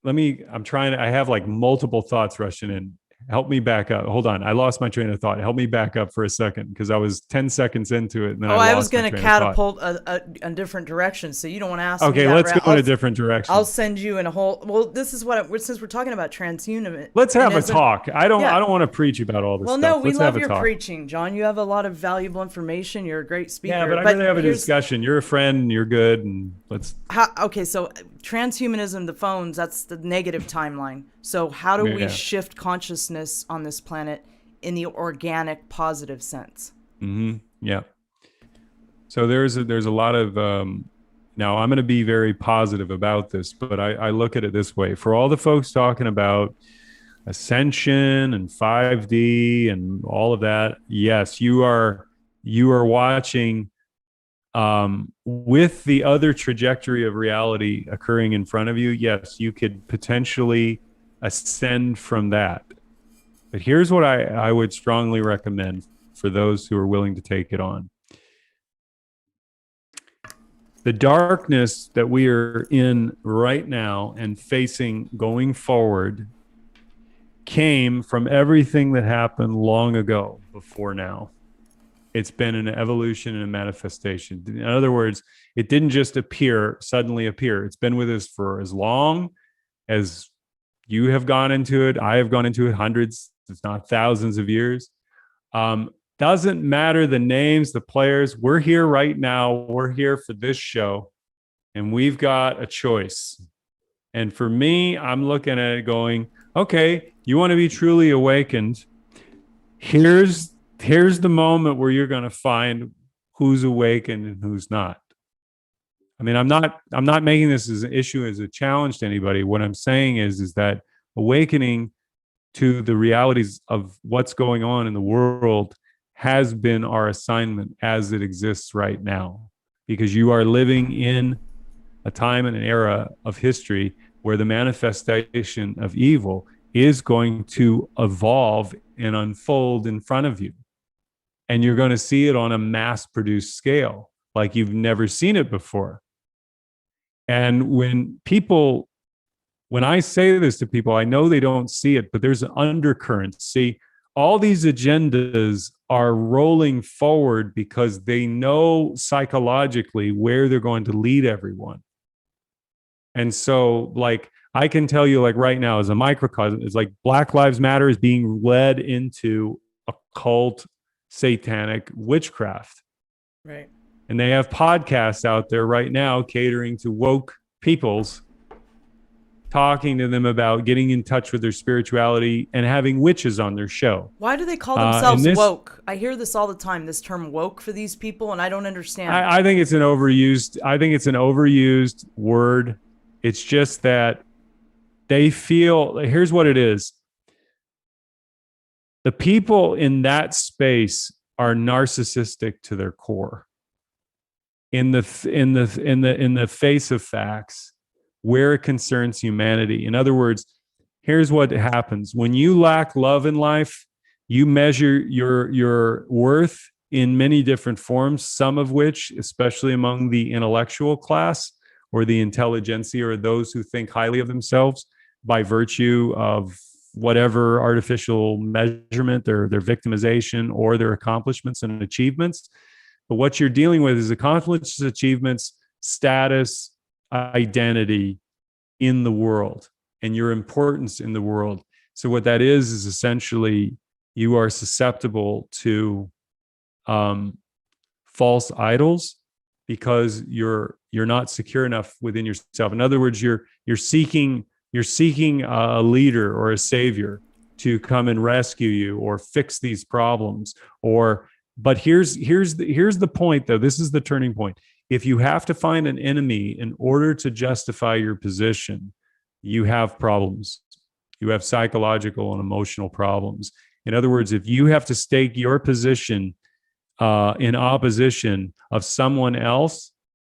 I have like multiple thoughts rushing in. Help me back up. Hold on. I lost my train of thought. Help me back up for a second, because I was 10 seconds into it and then I I was lost my going to train of thought. catapult a different direction, so you don't want to ask me Okay, that let's go in a different direction. I'll send you in a whole. Well, this is since we're talking about transhumanism. Let's have a talk. I don't want to preach about all this stuff. Well, no, we love your preaching, John. You have a lot of valuable information. You're a great speaker. Yeah, but I'm going to have a discussion. You're a friend, and you're good, and let's. Okay, so transhumanism, the phones, that's the negative timeline. So how do we shift consciousness on this planet in the organic, positive sense? Mm-hmm. Yeah. So there's a lot of. Now, I'm going to be very positive about this, but I look at it this way. For all the folks talking about ascension and 5D and all of that, yes, you are watching with the other trajectory of reality occurring in front of you. Yes, you could potentially ascend from that. But here's what I would strongly recommend for those who are willing to take it on. The darkness that we are in right now and facing going forward came from everything that happened long ago before now. It's been an evolution and a manifestation. In other words, it didn't just suddenly appear. It's been with us for as long as you have gone into it. I have gone into it hundreds, if not thousands of years. Doesn't matter the names, the players. We're here right now. We're here for this show, and we've got a choice. And for me, I'm looking at it going, okay, you want to be truly awakened. Here's the moment where you're going to find who's awakened and who's not. I mean, I'm not making this as an issue, as a challenge to anybody. What I'm saying is that awakening to the realities of what's going on in the world has been our assignment as it exists right now, because you are living in a time and an era of history where the manifestation of evil is going to evolve and unfold in front of you. And you're going to see it on a mass-produced scale like you've never seen it before. And when I say this to people, I know they don't see it, but there's an undercurrent. See, all these agendas are rolling forward because they know psychologically where they're going to lead everyone. And so, like, I can tell you, like, right now, as a microcosm, it's like Black Lives Matter is being led into occult, satanic witchcraft. Right. And they have podcasts out there right now catering to woke peoples, talking to them about getting in touch with their spirituality and having witches on their show. Why do they call themselves woke? I hear this all the time, this term woke for these people, and I don't understand. I think it's an overused word. It's just that they feel, here's what it is. The people in that space are narcissistic to their core. In the face of facts, where it concerns humanity. In other words, here's what happens. When you lack love in life, you measure your worth in many different forms, some of which, especially among the intellectual class or the intelligentsia, or those who think highly of themselves by virtue of whatever artificial measurement, their victimization or their accomplishments and achievements. But what you're dealing with is accomplishments, achievements, status, identity in the world and your importance in the world. So what that is essentially you are susceptible to false idols because you're not secure enough within yourself. In other words, you're seeking a leader or a savior to come and rescue you or fix these problems. But here's the point, though. This is the turning point. If you have to find an enemy in order to justify your position, you have problems. You have psychological and emotional problems. In other words, if you have to stake your position in opposition of someone else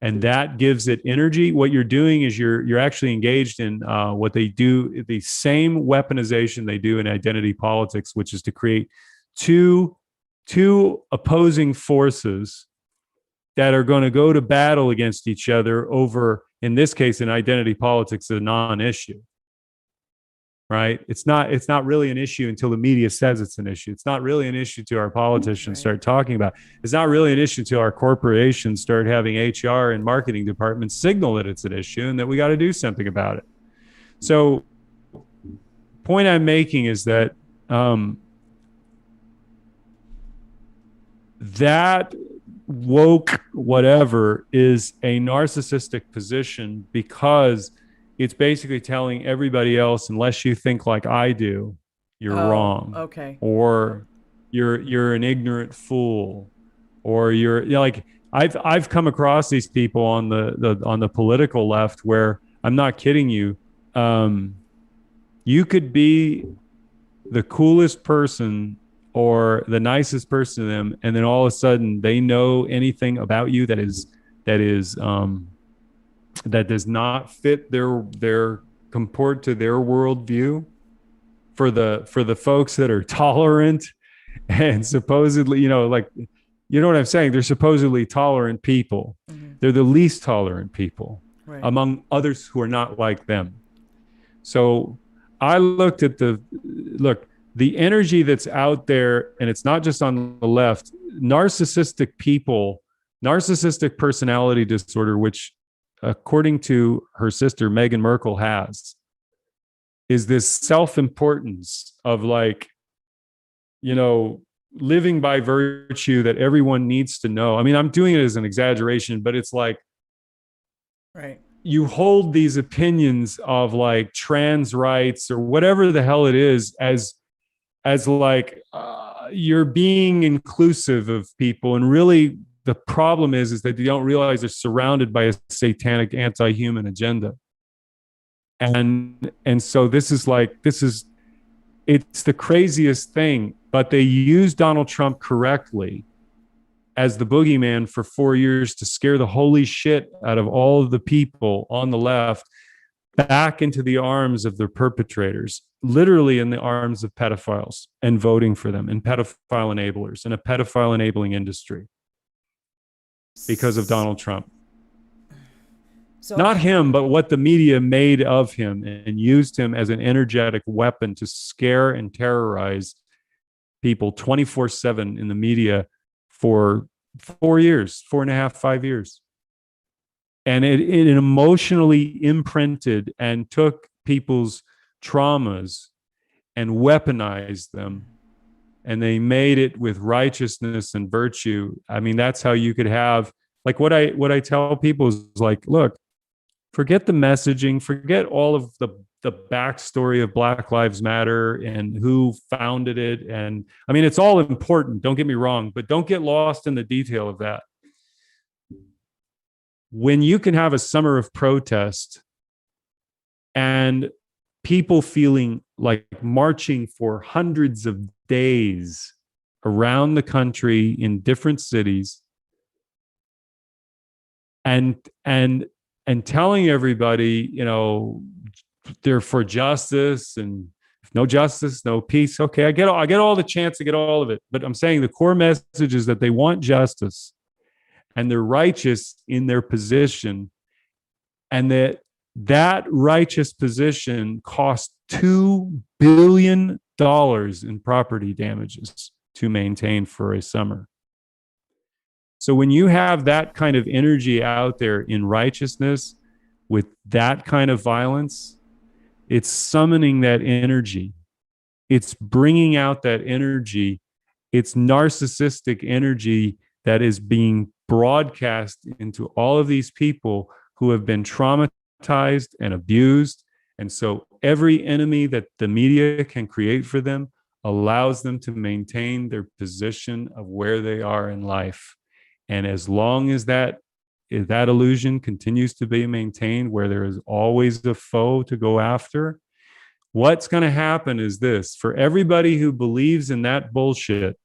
and that gives it energy. What you're doing is you're actually engaged in what they do, the same weaponization they do in identity politics, which is to create two opposing forces that are going to go to battle against each other over, in this case, in identity politics, a non-issue. Right? It's not really an issue until the media says it's an issue. It's not really an issue till our politicians start talking about it. It's not really an issue till our corporations start having HR and marketing departments signal that it's an issue and that we got to do something about it. So, point I'm making is that that woke whatever is a narcissistic position, because it's basically telling everybody else, unless you think like I do, you're wrong. Okay. Or you're an ignorant fool, or you're like, I've come across these people on the political left where, I'm not kidding you, you could be the coolest person or the nicest person to them, and then all of a sudden they know anything about you that does not fit their comport to their worldview. For the folks that are tolerant and supposedly, you know what I'm saying? They're supposedly tolerant people. Mm-hmm. They're the least tolerant people, right, among others who are not like them. So I looked at the energy that's out there, and it's not just on the left. Narcissistic personality disorder, which according to her sister, Meghan Markle, is this self-importance of living by virtue that everyone needs to know. I mean, I'm doing it as an exaggeration, but it's like, right, you hold these opinions of trans rights or whatever the hell it is as you're being inclusive of people, and really the problem is that they don't realize they're surrounded by a satanic anti-human agenda. And so it's the craziest thing, but they used Donald Trump correctly as the boogeyman for 4 years to scare the holy shit out of all of the people on the left back into the arms of their perpetrators, literally in the arms of pedophiles, and voting for them, and pedophile enablers, and a pedophile enabling industry. Because of Donald Trump. So, not him, but what the media made of him and used him as an energetic weapon to scare and terrorize people 24/7 in the media for 4 years, 4.5, 5 years. And it emotionally imprinted and took people's traumas and weaponized them. And they made it with righteousness and virtue. I mean, that's how you could have, what I tell people is look, forget the messaging, forget all of the backstory of Black Lives Matter and who founded it. And I mean, it's all important, don't get me wrong, but don't get lost in the detail of that. When you can have a summer of protest and people feeling like marching for hundreds of days around the country in different cities, and telling everybody, they're for justice, and if no justice, no peace. Okay, I get all the chance to get all of it, but I'm saying the core message is that they want justice, and they're righteous in their position, and that righteous position cost $2 billion in property damages to maintain for a summer. So when you have that kind of energy out there in righteousness with that kind of violence, it's summoning that energy. It's bringing out that energy. It's narcissistic energy that is being broadcast into all of these people who have been traumatized and abused. And so every enemy that the media can create for them allows them to maintain their position of where they are in life. And as long as that illusion continues to be maintained, where there is always a foe to go after, what's going to happen is this: for everybody who believes in that bullshit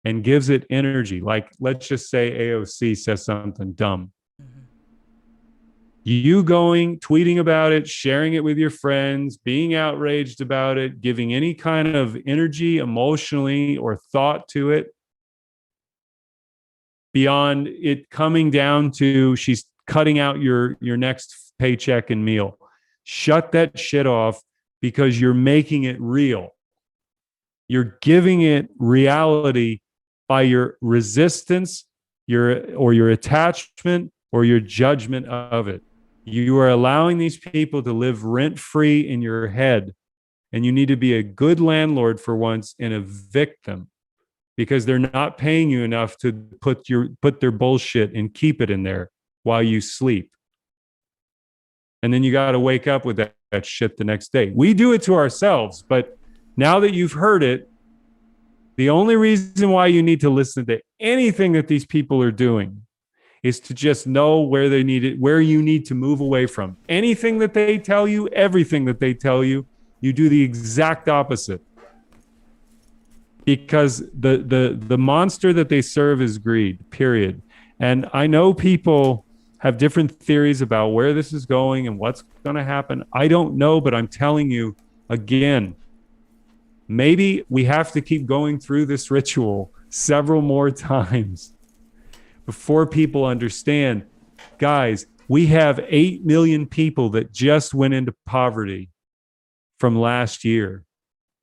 and gives it energy, like let's just say AOC says something dumb, You going, tweeting about it, sharing it with your friends, being outraged about it, giving any kind of energy emotionally or thought to it, beyond it coming down to she's cutting out your next paycheck and meal. Shut that shit off, because you're making it real. You're giving it reality by your resistance, your attachment, or your judgment of it. You are allowing these people to live rent-free in your head, and you need to be a good landlord for once and evict them, because they're not paying you enough to put their bullshit and keep it in there while you sleep. And then you got to wake up with that shit the next day. We do it to ourselves, but now that you've heard it, the only reason why you need to listen to anything that these people are doing is to just know where they need it, where you need to move away from. Anything that they tell you, everything that they tell you, you do the exact opposite. Because the monster that they serve is greed, period. And I know people have different theories about where this is going and what's going to happen. I don't know, but I'm telling you again, maybe we have to keep going through this ritual several more times before people understand. Guys, we have 8 million people that just went into poverty from last year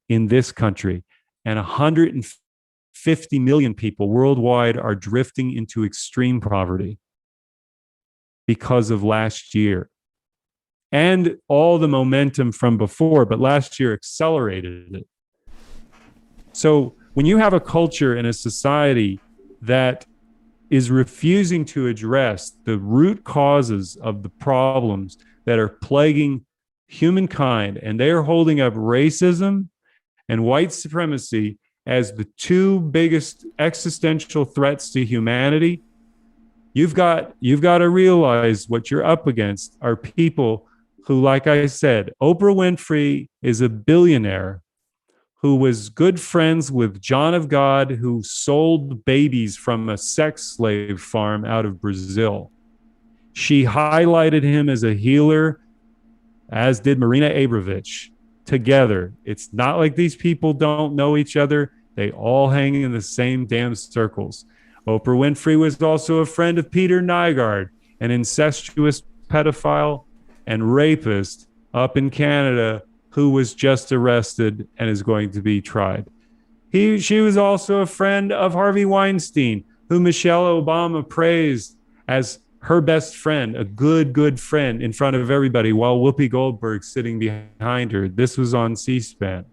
in this country, and 150 million people worldwide are drifting into extreme poverty because of last year and all the momentum from before, but last year accelerated it. So when you have a culture and a society that is refusing to address the root causes of the problems that are plaguing humankind, and they are holding up racism and white supremacy as the two biggest existential threats to humanity, you've got to realize what you're up against are people who, like I said, Oprah Winfrey is a billionaire who was good friends with John of God, who sold babies from a sex slave farm out of Brazil. She highlighted him as a healer, as did Marina Abramovich. Together. It's not like these people don't know each other. They all hang in the same damn circles. Oprah Winfrey was also a friend of Peter Nygard, an incestuous pedophile and rapist up in Canada who was just arrested and is going to be tried. She was also a friend of Harvey Weinstein, who Michelle Obama praised as her best friend, a good friend in front of everybody, while Whoopi Goldberg sitting behind her. This was on C-SPAN.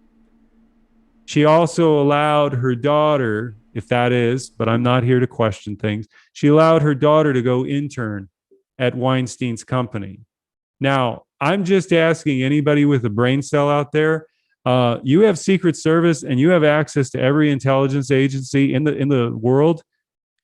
She also allowed her daughter, if that is, but I'm not here to question things, she allowed her daughter to go intern at Weinstein's company. Now, I'm just asking anybody with a brain cell out there, you have Secret Service and you have access to every intelligence agency in the world.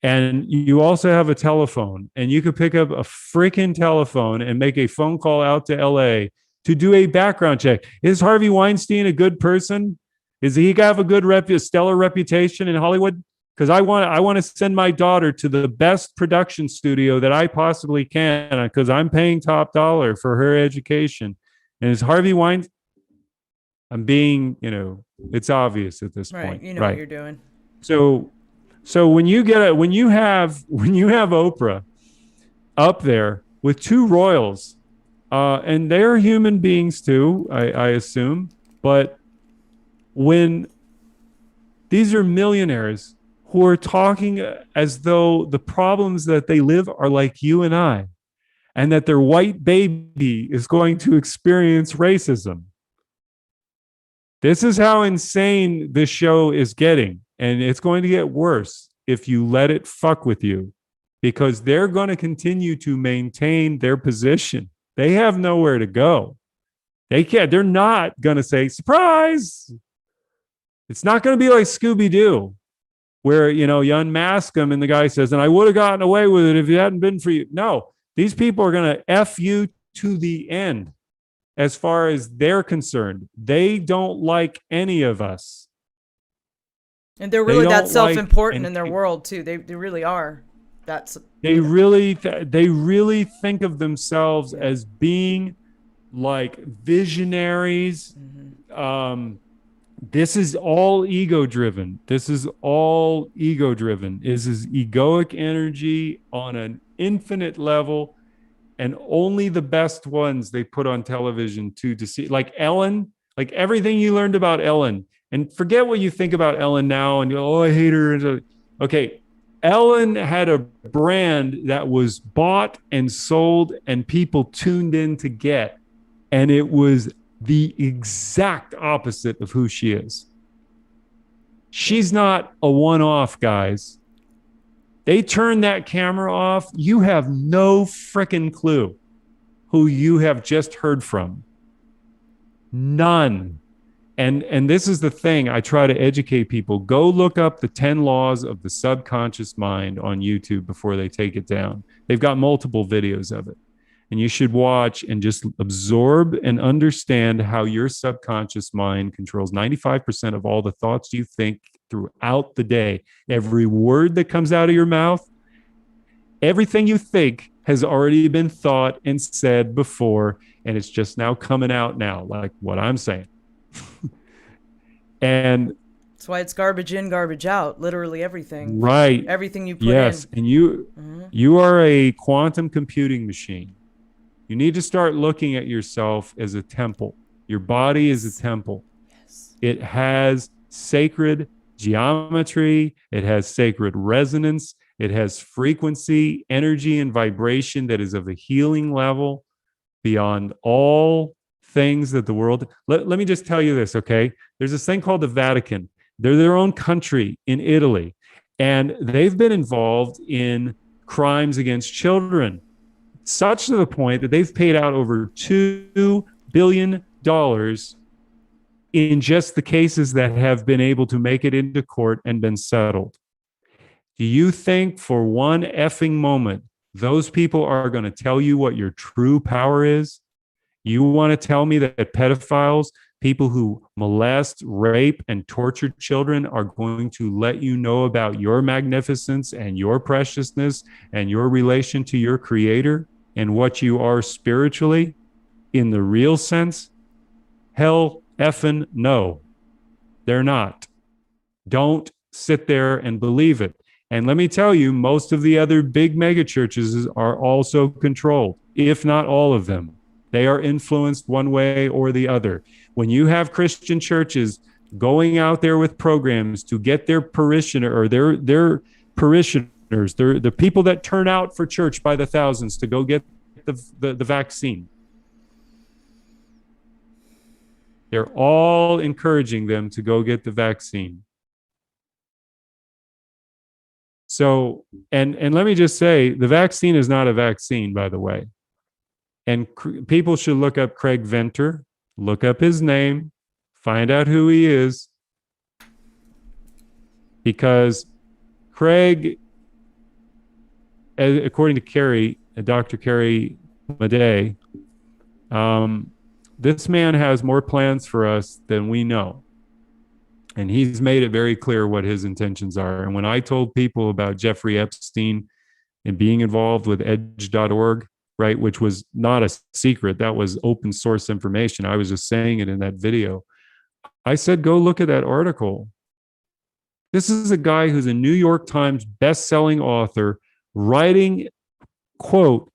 And you also have a telephone, and you could pick up a freaking telephone and make a phone call out to LA to do a background check. Is Harvey Weinstein a good person? Is he have a stellar reputation in Hollywood? Because I want to send my daughter to the best production studio that I possibly can, because I'm paying top dollar for her education. And is Harvey Weinstein? I'm being, it's obvious at this point. You know what you're doing. So when you have Oprah up there with two royals, and they're human beings too, I assume, but when these are millionaires who are talking as though the problems that they live are like you and I, and that their white baby is going to experience racism. This is how insane this show is getting. And it's going to get worse if you let it fuck with you, because they're going to continue to maintain their position. They have nowhere to go. They're not going to say, surprise. It's not going to be like Scooby-Doo, where, you unmask them and the guy says, and I would have gotten away with it if it hadn't been for you. No, these people are going to F you to the end as far as they're concerned. They don't like any of us. And they're really that self-important in their world, too. They really are. That's They really they really think of themselves yeah. as being like visionaries. Um, this is all ego driven. This is all ego driven. This is egoic energy on an infinite level, and only the best ones they put on television to see. Like Ellen, like everything you learned about Ellen, and forget what you think about Ellen now. And oh, I hate her. Okay, Ellen had a brand that was bought and sold, and people tuned in to get, and it was the exact opposite of who she is. Yeah. She's not a one off, guys. They turn that camera off. You have no freaking clue who you have just heard from. None. And this is the thing I try to educate people. Go look up the 10 laws of the subconscious mind on YouTube before they take it down. They've got multiple videos of it. And you should watch and just absorb and understand how your subconscious mind controls 95% of all the thoughts you think throughout the day. Every word that comes out of your mouth, everything you think has already been thought and said before, and it's just now coming out now, like what I'm saying. And That's why it's garbage in, garbage out. Literally everything. right, Everything you put yes, in. and you are a quantum computing machine. You need to start looking at yourself as a temple. Your body is a temple. Yes. It has sacred geometry, it has sacred resonance, it has frequency, energy, and vibration that is of a healing level beyond all things that the world. Let me just tell you this, okay? There's this thing called the Vatican. They're their own country in Italy, and they've been involved in crimes against children, such to the point that they've paid out over $2 billion in just the cases that have been able to make it into court and been settled. Do you think for one effing moment those people are going to tell you what your true power is? You want to tell me that pedophiles, people who molest, rape, and torture children are going to let you know about your magnificence and your preciousness and your relation to your creator and what you are spiritually in the real sense? Hell effing no. They're not. Don't sit there and believe it. And let me tell you, most of the other big mega churches are also controlled, if not all of them. They are influenced one way or the other. When you have Christian churches going out there with programs to get their parishioner or their parishioners, the people that turn out for church by the thousands to go get the vaccine, they're all encouraging them to go get the vaccine. So, and let me just say, the vaccine is not a vaccine, by the way. And people should look up Craig Venter, look up his name, find out who he is, because Craig, according to Carrie, Dr. Carrie Madej, this man has more plans for us than we know. And he's made it very clear what his intentions are. And when I told people about Jeffrey Epstein and being involved with edge.org, right, which was not a secret, that was open source information. I was just saying it in that video. I said, go look at that article. This is a guy who's a New York Times best-selling author writing, quote,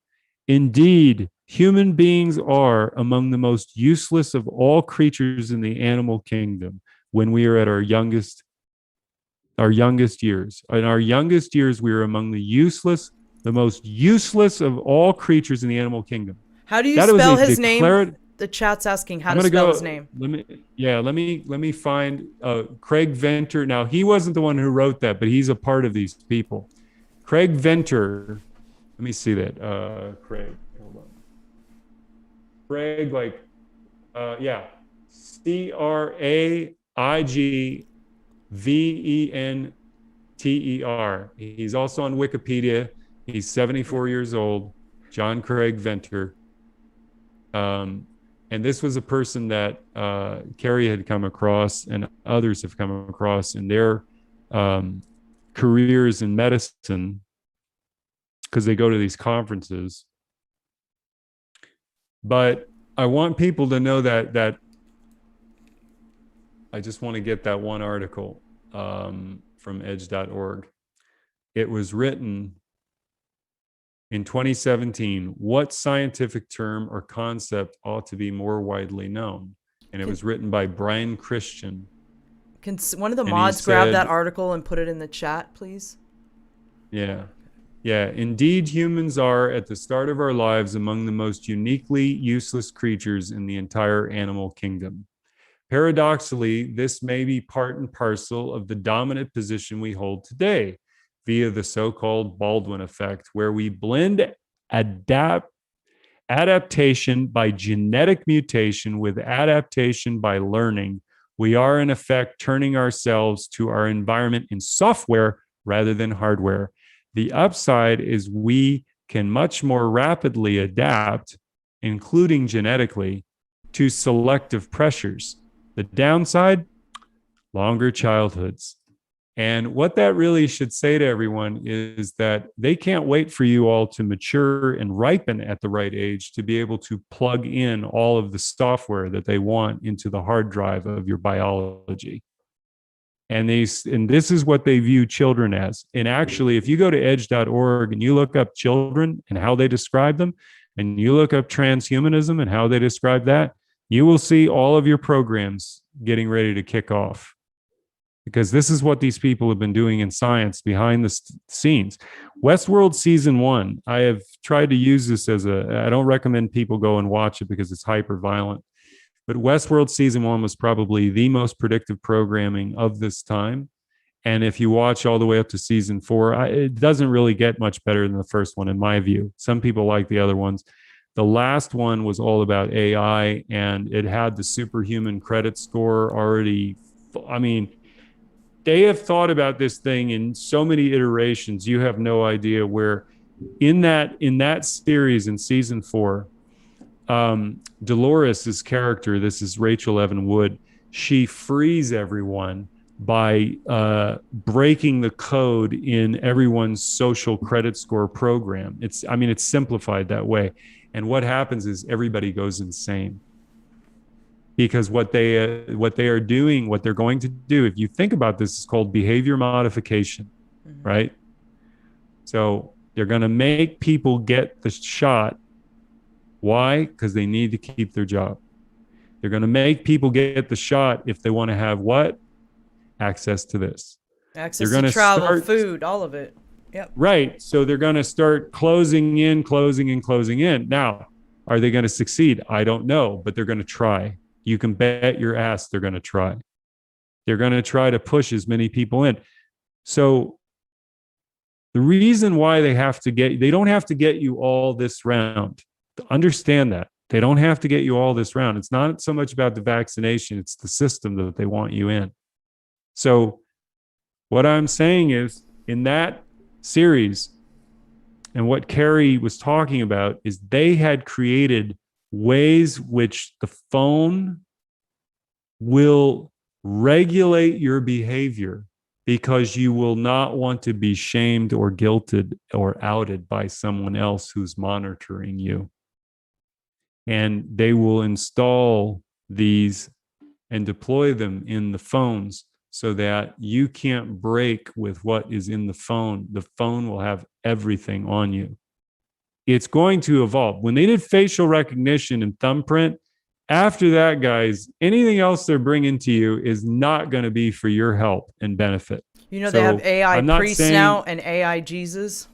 "Indeed, human beings are among the most useless of all creatures in the animal kingdom when we are at our youngest years. In our youngest years, we are among the most useless of all creatures in the animal kingdom." How do you That spell was a his name? The chat's asking how I'm to gonna spell go. his name. Let me find Craig Venter. Now he wasn't the one who wrote that, but he's a part of these people. Craig Venter. Let me see that. Craig. Hold on. Craig, like, yeah, CraigVenter. He's also on Wikipedia. He's 74 years old. John Craig Venter. And this was a person that Carrie had come across and others have come across in their careers in medicine. because they go to these conferences. But I want people to know that I just want to get that one article from edge.org. It was written in 2017. What scientific term or concept ought to be more widely known? And it was written by Brian Christian. Can one of the And mods he grab said- that article and put it in the chat, please? Yeah. Yeah. Indeed, humans are at the start of our lives among the most uniquely useless creatures in the entire animal kingdom. Paradoxically, this may be part and parcel of the dominant position we hold today via the so-called Baldwin effect, where we blend adaptation by genetic mutation with adaptation by learning. We are, in effect, turning ourselves to our environment in software rather than hardware. The upside is we can much more rapidly adapt, including genetically, to selective pressures. The downside, longer childhoods. And what that really should say to everyone is that they can't wait for you all to mature and ripen at the right age to be able to plug in all of the software that they want into the hard drive of your biology. And this is what they view children as. And actually, if you go to edge.org and you look up children and how they describe them, and you look up transhumanism and how they describe that, you will see all of your programs getting ready to kick off. Because this is what these people have been doing in science behind the scenes. Westworld season 1, I have tried to use this I don't recommend people go and watch it because it's hyper violent. But Westworld season 1 was probably the most predictive programming of this time. And if you watch all the way up to season 4, it doesn't really get much better than the first one, in my view. Some people like the other ones. The last one was all about AI, and it had the superhuman credit score already. I mean, they have thought about this thing in so many iterations. You have no idea where in that series in season 4, Dolores' character, this is Rachel Evan Wood, she frees everyone by breaking the code in everyone's social credit score program. It's simplified that way. And what happens is everybody goes insane. Because what they are doing, what they're going to do, if you think about this, is called behavior modification, right? So they're going to make people get the shot. Why? Because they need to keep their job. They're going to make people get the shot if they want to have what? Access to this. Access to travel, food, all of it. Yep. Right. So they're going to start closing in. Now, are they going to succeed? I don't know, but they're going to try. You can bet your ass they're going to try. They're going to try to push as many people in. So the reason why they don't have to get you all this round. Understand that. They don't have to get you all this round. It's not so much about the vaccination. It's the system that they want you in. So what I'm saying is, in that series, and what Carrie was talking about, is they had created ways which the phone will regulate your behavior because you will not want to be shamed or guilted or outed by someone else who's monitoring you. And they will install these and deploy them in the phones so that you can't break with what is in the phone. The phone will have everything on you. It's going to evolve. When they did facial recognition and thumbprint, after that, guys, anything else they're bringing to you is not going to be for your help and benefit. You know, they have AI priests now and AI Jesus.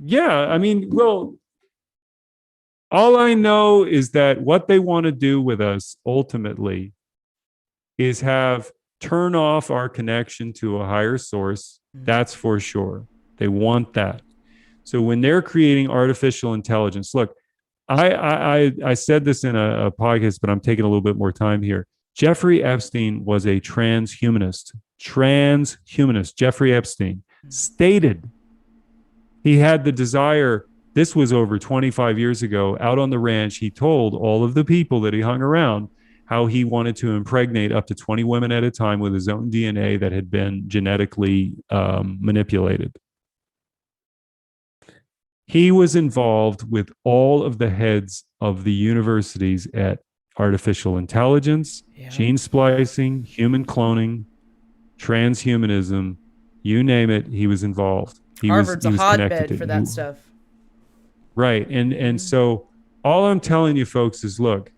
Yeah, well, all I know is that what they want to do with us ultimately is turn off our connection to a higher source. That's for sure. They want that. So when they're creating artificial intelligence, look, I said this in a podcast, but I'm taking a little bit more time here. Jeffrey Epstein was a transhumanist. Jeffrey Epstein stated he had the desire. This was over 25 years ago. Out on the ranch, he told all of the people that he hung around how he wanted to impregnate up to 20 women at a time with his own DNA that had been genetically manipulated. He was involved with all of the heads of the universities at artificial intelligence, Yeah. gene splicing, human cloning, transhumanism, you name it, he was involved. Harvard's a He was connected hotbed to for it. that stuff. Right. And so all I'm telling you folks is look,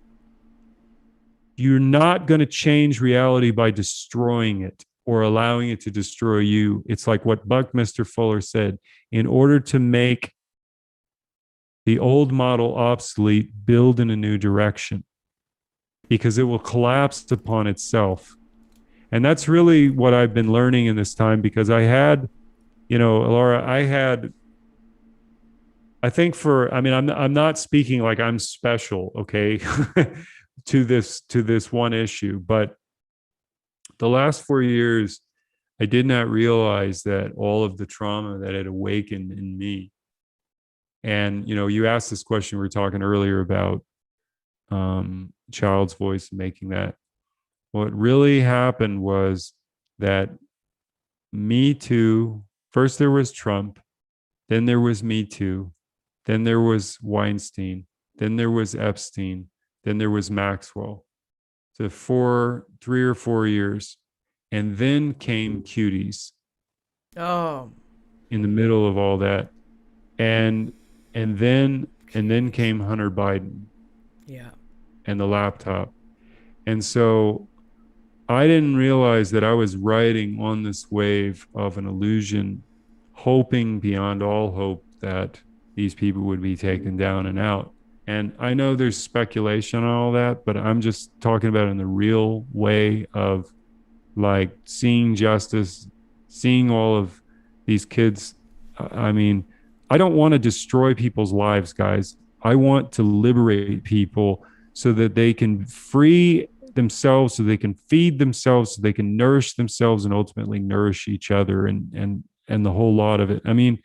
you're not going to change reality by destroying it or allowing it to destroy you. It's like what Buckminster Fuller said, in order to make the old model obsolete, build in a new direction because it will collapse upon itself. And that's really what I've been learning in this time because I had, Laura, I think I'm not speaking like I'm special, okay, to this one issue, but the last 4 years, I did not realize that all of the trauma that had awakened in me. And you asked this question, we were talking earlier about child's voice and making that. What really happened was that Me Too, first there was Trump, then there was Me Too, then there was Weinstein, then there was Epstein, then there was Maxwell. So 3 or 4 years. And then came Cuties Oh, in the middle of all that. And then came Hunter Biden yeah. and the laptop. And so I didn't realize that I was riding on this wave of an illusion, hoping beyond all hope that these people would be taken down and out. And I know there's speculation on all that, but I'm just talking about in the real way of like seeing justice, seeing all of these kids. I mean, I don't want to destroy people's lives, guys. I want to liberate people so that they can free themselves, so they can feed themselves, so they can nourish themselves and ultimately nourish each other and the whole lot of it. I mean,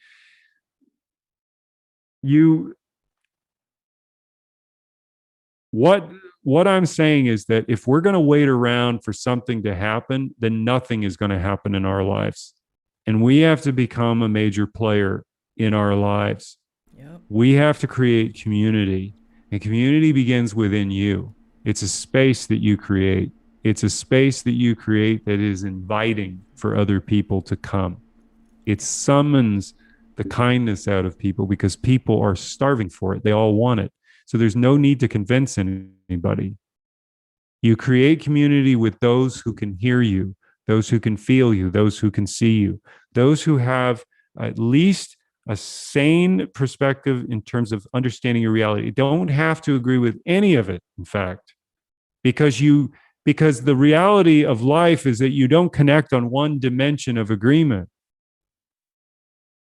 what I'm saying is that if we're going to wait around for something to happen, then nothing is going to happen in our lives. And we have to become a major player in our lives. Yep. We have to create community, and community begins within you. It's a space that you create. It's a space that you create that is inviting for other people to come. It summons the kindness out of people because people are starving for it. They all want it. So there's no need to convince anybody. You create community with those who can hear you, those who can feel you, those who can see you, those who have at least a sane perspective in terms of understanding your reality. You don't have to agree with any of it, in fact, because the reality of life is that you don't connect on one dimension of agreement.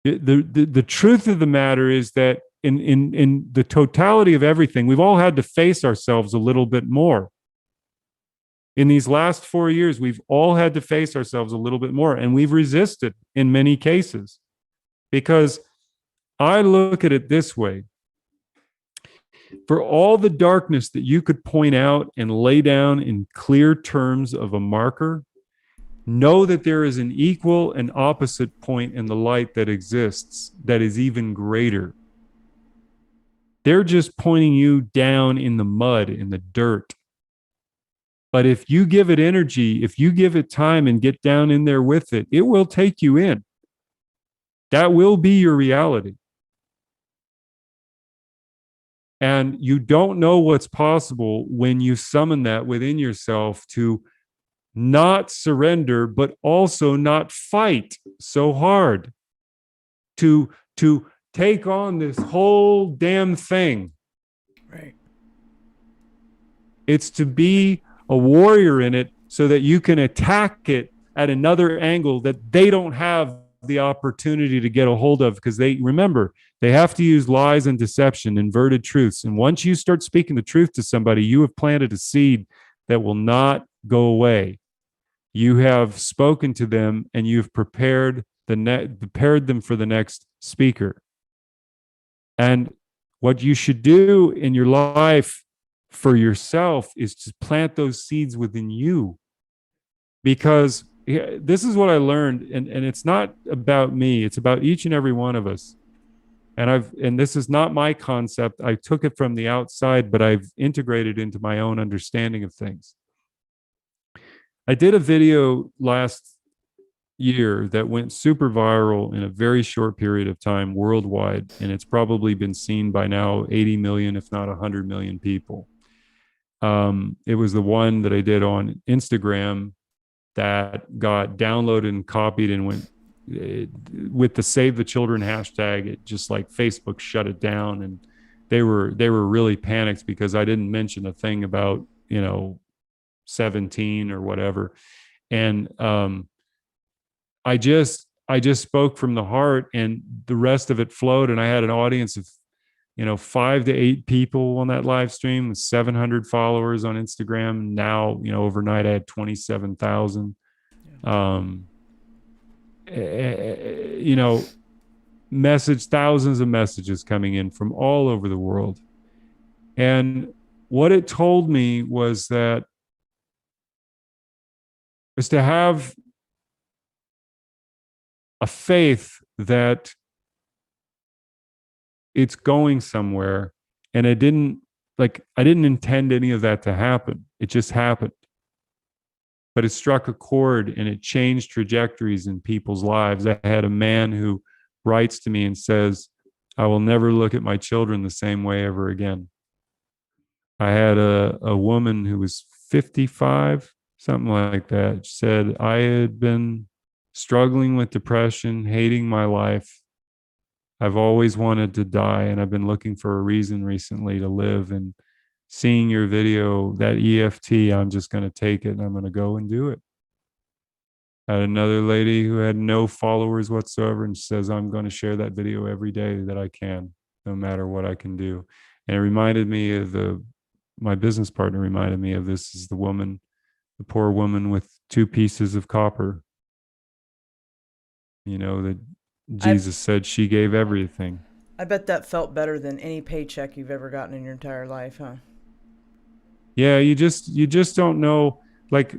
The truth of the matter is that in the totality of everything, we've all had to face ourselves a little bit more. In these last 4 years, we've all had to face ourselves a little bit more, and we've resisted in many cases. Because I look at it this way. For all the darkness that you could point out and lay down in clear terms of a marker, know that there is an equal and opposite point in the light that exists that is even greater. They're just pointing you down in the mud, in the dirt. But if you give it energy, if you give it time and get down in there with it, it will take you in. That will be your reality. And you don't know what's possible when you summon that within yourself to not surrender, but also not fight so hard to take on this whole damn thing. Right. It's to be a warrior in it so that you can attack it at another angle that they don't have the opportunity to get a hold of, because they have to use lies and deception, inverted truths. And once you start speaking the truth to somebody, you have planted a seed that will not go away. You have spoken to them and you've prepared them for the next speaker. And what you should do in your life for yourself is to plant those seeds within you. Because this is what I learned, and it's not about me, it's about each and every one of us. and this is not my concept. I took it from the outside, but I've integrated into my own understanding of things. I did a video last year that went super viral in a very short period of time worldwide, and it's probably been seen by now 80 million, if not 100 million people. It was the one that I did on Instagram that got downloaded and copied and went with the Save the Children hashtag. It just like Facebook shut it down, and they were really panicked because I didn't mention a thing about 17 or whatever. And I just spoke from the heart, and the rest of it flowed. And I had an audience of 5 to 8 people on that live stream with 700 followers on Instagram. Now, overnight I had 27,000. Thousands of messages coming in from all over the world. And what it told me was to have a faith that it's going somewhere. And I didn't intend any of that to happen. It just happened. But it struck a chord and it changed trajectories in people's lives. I had a man who writes to me and says, I will never look at my children the same way ever again. I had a woman who was 55, something like that, said, I had been struggling with depression, hating my life. I've always wanted to die, and I've been looking for a reason recently to live. And seeing your video, that EFT, I'm just going to take it and I'm going to go and do it. I had another lady who had no followers whatsoever and says, I'm going to share that video every day that I can, no matter what I can do. And it reminded me of my business partner reminded me of this is the poor woman with 2 pieces of copper, that Jesus said she gave everything. I bet that felt better than any paycheck you've ever gotten in your entire life, huh? Yeah, you just don't know. Like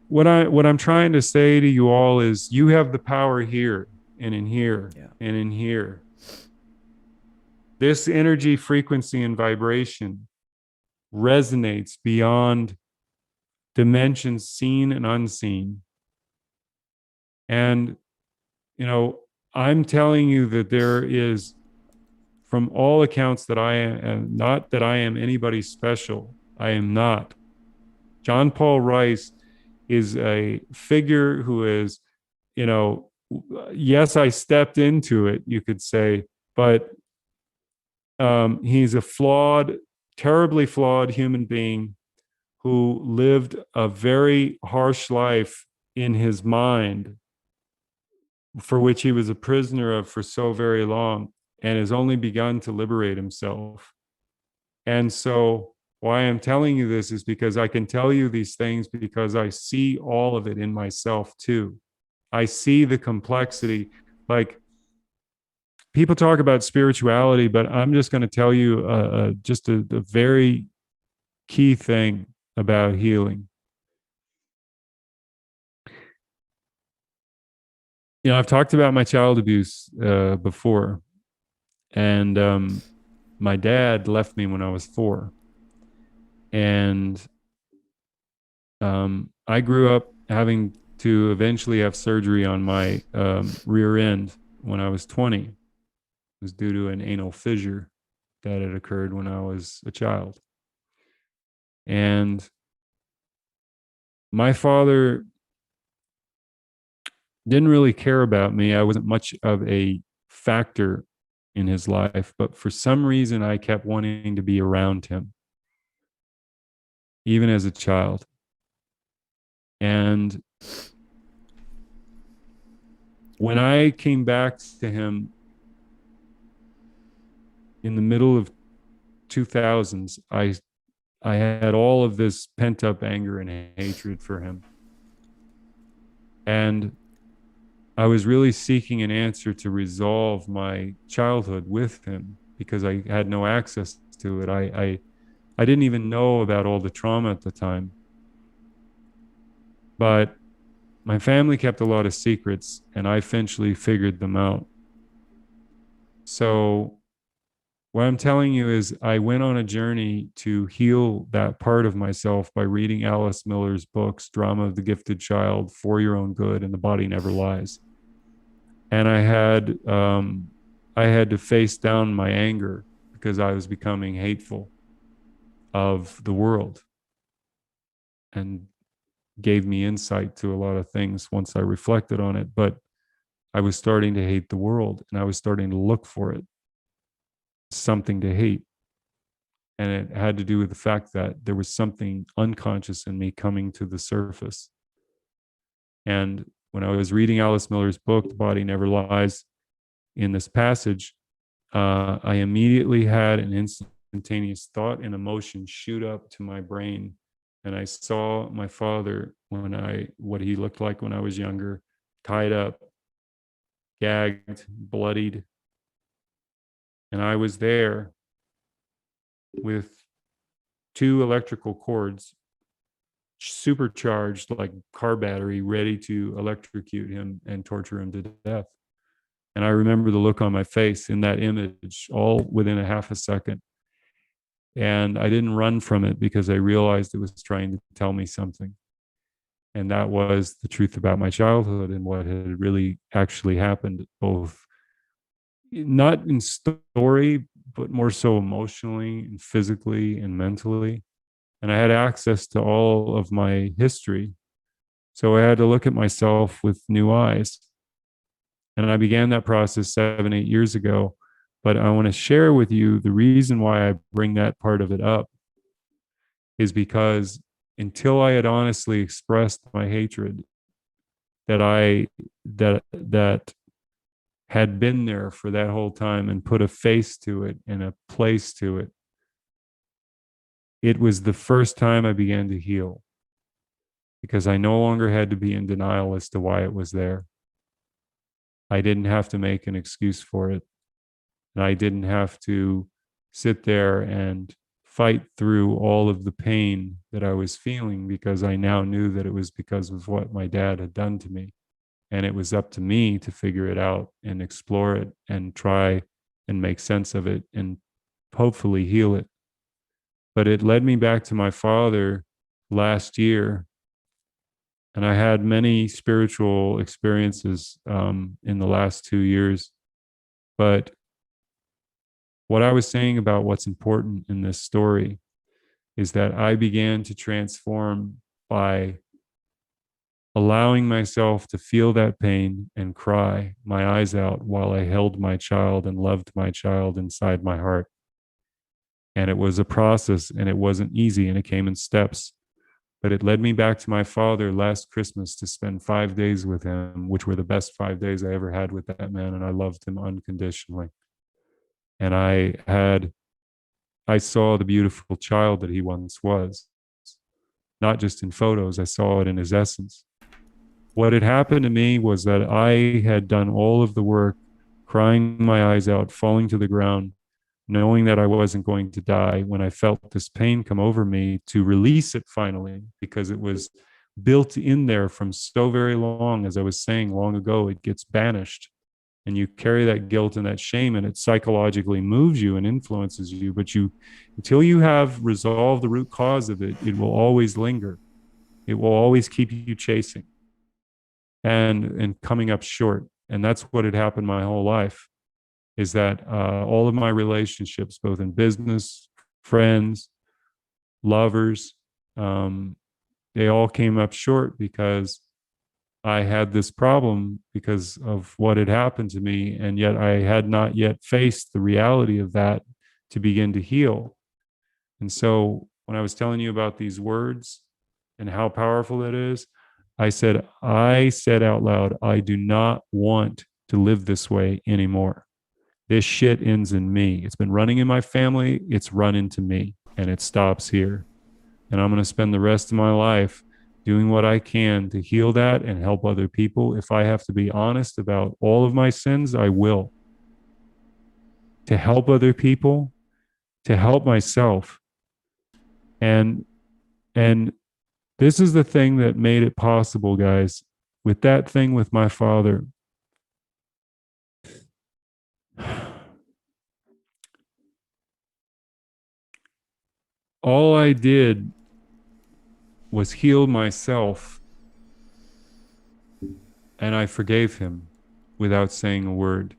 what I'm trying to say to you all is you have the power here and in here and in here. This energy, frequency, and vibration resonates beyond dimensions seen and unseen. And, I'm telling you that there is, from all accounts, that I am not that I am anybody special. I am not. John Paul Rice is a figure who is, yes, I stepped into it, you could say, but he's a terribly flawed human being who lived a very harsh life in his mind, for which he was a prisoner of for so very long, and has only begun to liberate himself. And so why I'm telling you this is because I can tell you these things because I see all of it in myself too. I see the complexity. Like, people talk about spirituality, but I'm just going to tell you just a very key thing about healing. I've talked about my child abuse before, and my dad left me when I was 4. And I grew up having to eventually have surgery on my rear end when I was 20. It was due to an anal fissure that had occurred when I was a child. And my father didn't really care about me. I wasn't much of a factor in his life, but for some reason I kept wanting to be around him, even as a child. And when I came back to him in the middle of 2000s, I had all of this pent up anger and hatred for him. And I was really seeking an answer to resolve my childhood with him because I had no access to it. I didn't even know about all the trauma at the time. But my family kept a lot of secrets, and I eventually figured them out. So what I'm telling you is I went on a journey to heal that part of myself by reading Alice Miller's books, Drama of the Gifted Child, For Your Own Good, and The Body Never Lies. And I had to face down my anger because I was becoming hateful of the world, and gave me insight to a lot of things once I reflected on it. But I was starting to hate the world, and I was starting to look for it, something to hate. And it had to do with the fact that there was something unconscious in me coming to the surface. And when I was reading Alice Miller's book, The Body Never Lies, in this passage, I immediately had an instantaneous thought and emotion shoot up to my brain. And I saw my father what he looked like when I was younger, tied up, gagged, bloodied. And I was there with 2 electrical cords, supercharged like car battery, ready to electrocute him and torture him to death. And I remember the look on my face in that image, all within a half a second. And I didn't run from it because I realized it was trying to tell me something. And that was the truth about my childhood and what had really actually happened, both not in story, but more so emotionally and physically and mentally. And I had access to all of my history. So I had to look at myself with new eyes. And I began that process 7, 8 years ago. But I want to share with you the reason why I bring that part of it up is because until I had honestly expressed my hatred that had been there for that whole time and put a face to it and a place to it, it was the first time I began to heal, because I no longer had to be in denial as to why it was there. I didn't have to make an excuse for it. And I didn't have to sit there and fight through all of the pain that I was feeling, because I now knew that it was because of what my dad had done to me. And it was up to me to figure it out and explore it and try and make sense of it and hopefully heal it. But it led me back to my father last year. And I had many spiritual experiences in the last 2 years. But what I was saying about what's important in this story is that I began to transform by allowing myself to feel that pain and cry my eyes out while I held my child and loved my child inside my heart. And it was a process, and it wasn't easy, and it came in steps. But it led me back to my father last Christmas to spend 5 days with him, which were the best 5 days I ever had with that man. And I loved him unconditionally. And I saw the beautiful child that he once was, not just in photos. I saw it in his essence. What had happened to me was that I had done all of the work, crying my eyes out, falling to the ground, knowing that I wasn't going to die, when I felt this pain come over me, to release it finally, because it was built in there from so very long. As I was saying long ago, it gets banished, and you carry that guilt and that shame, and it psychologically moves you and influences you. But until you have resolved the root cause of it, it will always linger. It will always keep you chasing and coming up short. And that's what had happened my whole life, is that all of my relationships, both in business, friends, lovers, they all came up short because I had this problem because of what had happened to me. And yet I had not yet faced the reality of that to begin to heal. And so when I was telling you about these words and how powerful it is, I said out loud, I do not want to live this way anymore. This shit ends in me. It's been running in my family. It's run into me, and it stops here. And I'm going to spend the rest of my life doing what I can to heal that and help other people. If I have to be honest about all of my sins, I will. To help other people, to help myself. And this is the thing that made it possible, guys. With that thing with my father, all I did was heal myself, and I forgave him without saying a word.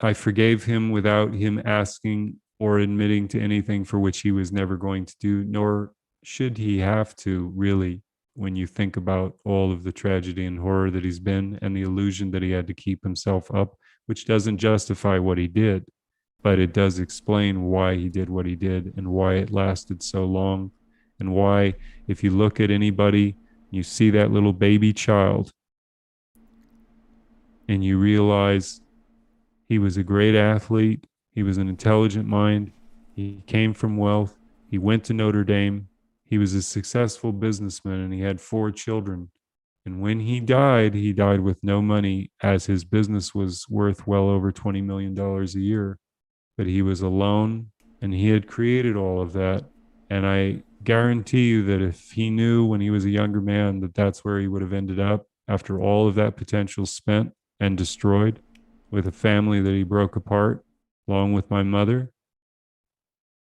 I forgave him without him asking or admitting to anything for which he was never going to do, nor should he have to, really, when you think about all of the tragedy and horror that he's been and the illusion that he had to keep himself up, which doesn't justify what he did, but it does explain why he did what he did and why it lasted so long, and why, if you look at anybody, you see that little baby child and you realize he was a great athlete. He was an intelligent mind. He came from wealth. He went to Notre Dame. He was a successful businessman, and he had 4 children. And when he died with no money, as his business was worth well over $20 million a year. But he was alone, and he had created all of that. And I guarantee you that if he knew when he was a younger man that that's where he would have ended up after all of that potential spent and destroyed, with a family that he broke apart, along with my mother,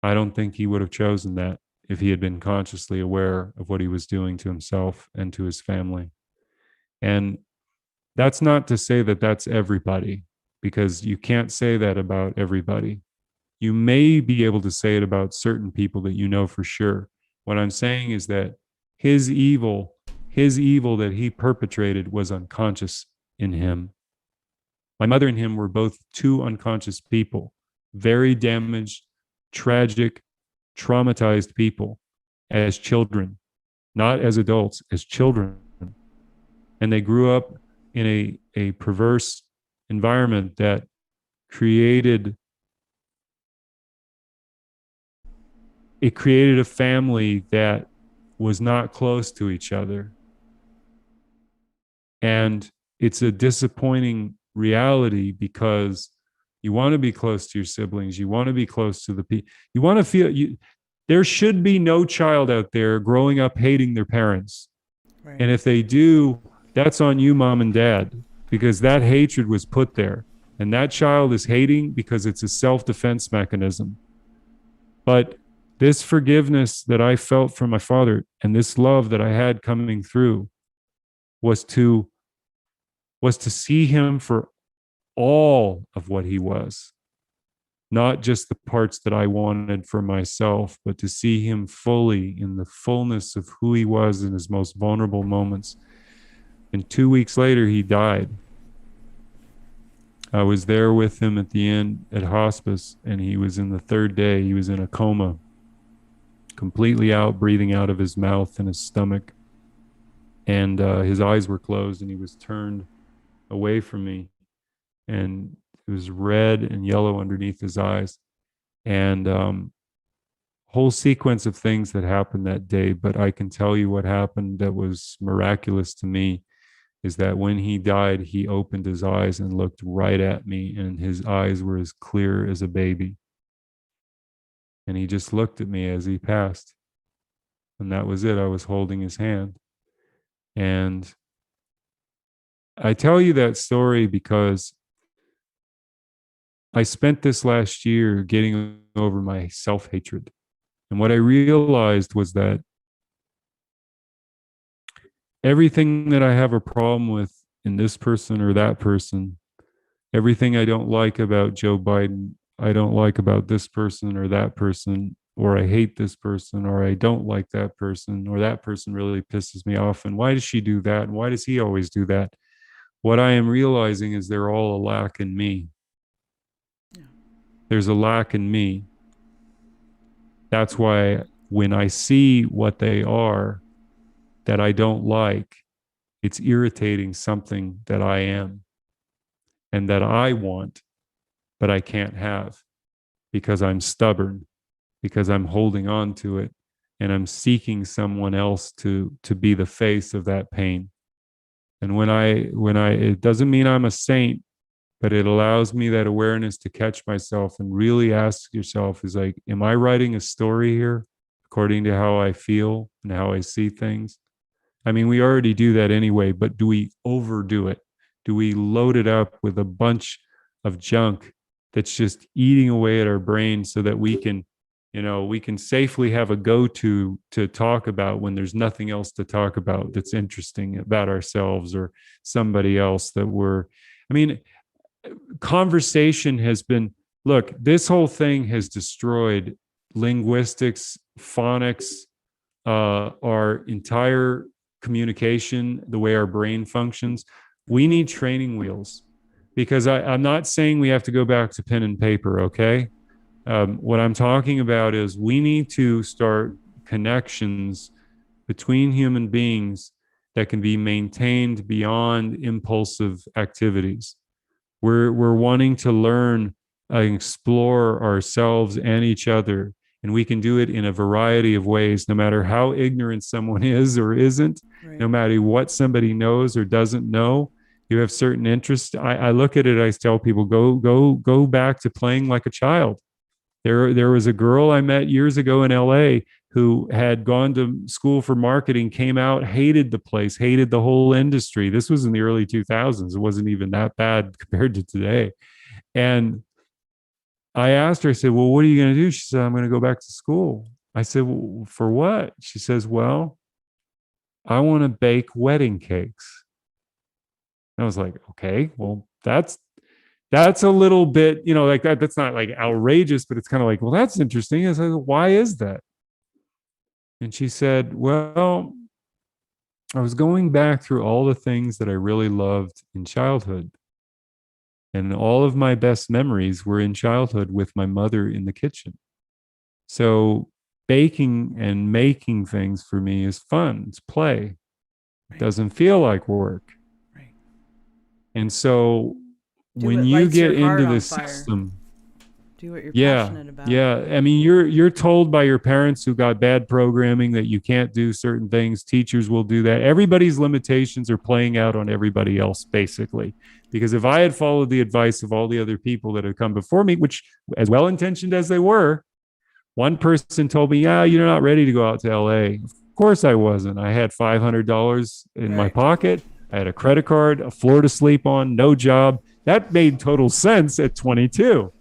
I don't think he would have chosen that if he had been consciously aware of what he was doing to himself and to his family. And that's not to say that that's everybody, because you can't say that about everybody. You may be able to say it about certain people that you know for sure. What I'm saying is that his evil that he perpetrated was unconscious in him. My mother and him were both 2 unconscious people, very damaged, tragic, traumatized people as children, not as adults, as children. And they grew up in a perverse environment that created a family that was not close to each other. And it's a disappointing reality, because you want to be close to your siblings. You want to be close to the people. You want to feel there should be no child out there growing up hating their parents. Right. And if they do, that's on you, mom and dad, because that hatred was put there. And that child is hating because it's a self-defense mechanism. But this forgiveness that I felt from my father and this love that I had coming through was to see him for all of what he was, not just the parts that I wanted for myself, but to see him fully in the fullness of who he was in his most vulnerable moments. And 2 weeks later, he died. I was there with him at the end at hospice, and he was in the 3rd day. He was in a coma, completely out, breathing out of his mouth and his stomach. And his eyes were closed, and he was turned away from me. And it was red and yellow underneath his eyes. And whole sequence of things that happened that day. But I can tell you what happened that was miraculous to me is that when he died, he opened his eyes and looked right at me, and his eyes were as clear as a baby. And he just looked at me as he passed. And that was it. I was holding his hand. And I tell you that story because I spent this last year getting over my self-hatred. And what I realized was that everything that I have a problem with in this person or that person, everything I don't like about Joe Biden, I don't like about this person or that person, or I hate this person, or I don't like that person, or that person really pisses me off. And why does she do that? And why does he always do that? What I am realizing is they're all a lack in me. There's a lack in me. That's why when I see what they are that I don't like, it's irritating something that I am and that I want, but I can't have because I'm stubborn, because I'm holding on to it, and I'm seeking someone else to be the face of that pain. And when I it doesn't mean I'm a saint, but it allows me that awareness to catch myself and really ask yourself is like, am I writing a story here according to how I feel and how I see things? I mean, we already do that anyway, but do we overdo it? Do we load it up with a bunch of junk that's just eating away at our brain so that we can We can safely have a go-to to talk about when there's nothing else to talk about that's interesting about ourselves or somebody else that I mean, conversation has been, look, this whole thing has destroyed linguistics, phonics, our entire communication, the way our brain functions. We need training wheels, because I'm not saying we have to go back to pen and paper, okay? What I'm talking about is we need to start connections between human beings that can be maintained beyond impulsive activities. We're wanting to learn and explore ourselves and each other, and we can do it in a variety of ways, no matter how ignorant someone is or isn't, Right. no matter what somebody knows or doesn't know. You have certain interests. I look at it, I tell people, go back to playing like a child. There was a girl I met years ago in LA who had gone to school for marketing, came out, hated the place, hated the whole industry. This was in the early 2000s. It wasn't even that bad compared to today. And I asked her, I said, well, what are you going to do? She said, I'm going to go back to school. I said, well, for what? She says, well, I want to bake wedding cakes. And I was like, okay, well, that's a little bit, like that's not like outrageous, but it's kind of like, well, that's interesting. I said, why is that? And she said, well, I was going back through all the things that I really loved in childhood. And all of my best memories were in childhood with my mother in the kitchen. So baking and making things for me is fun. It's play. It doesn't feel like work. Right. And so when you lights get your heart into on the fire. system, Do what you're yeah, passionate about. yeah. I mean, you're told by your parents who got bad programming that you can't do certain things. Teachers will do that. Everybody's limitations are playing out on everybody else, basically. Because if I had followed the advice of all the other people that had come before me, which, as well-intentioned as they were, one person told me, yeah, you're not ready to go out to LA. Of course I wasn't. I had $500 in my Right. pocket. I had a credit card, a floor to sleep on, no job. That made total sense at 22.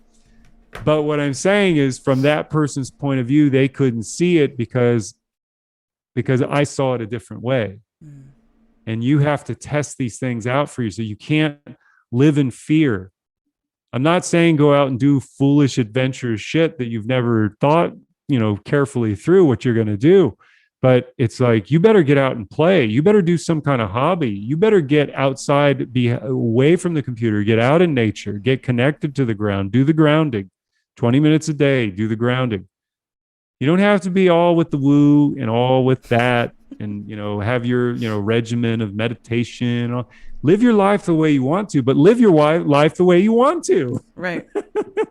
But what I'm saying is, from that person's point of view, they couldn't see it because I saw it a different way. Mm. And you have to test these things out for you. So you can't live in fear. I'm not saying go out and do foolish adventurous shit that you've never thought, carefully through what you're going to do. But it's like, you better get out and play. You better do some kind of hobby. You better get outside, be away from the computer, get out in nature, get connected to the ground, do the grounding. 20 minutes a day, do the grounding. You don't have to be all with the woo and all with that and, have your, regimen of meditation. Live your life the way you want to, but live your life the way you want to. Right.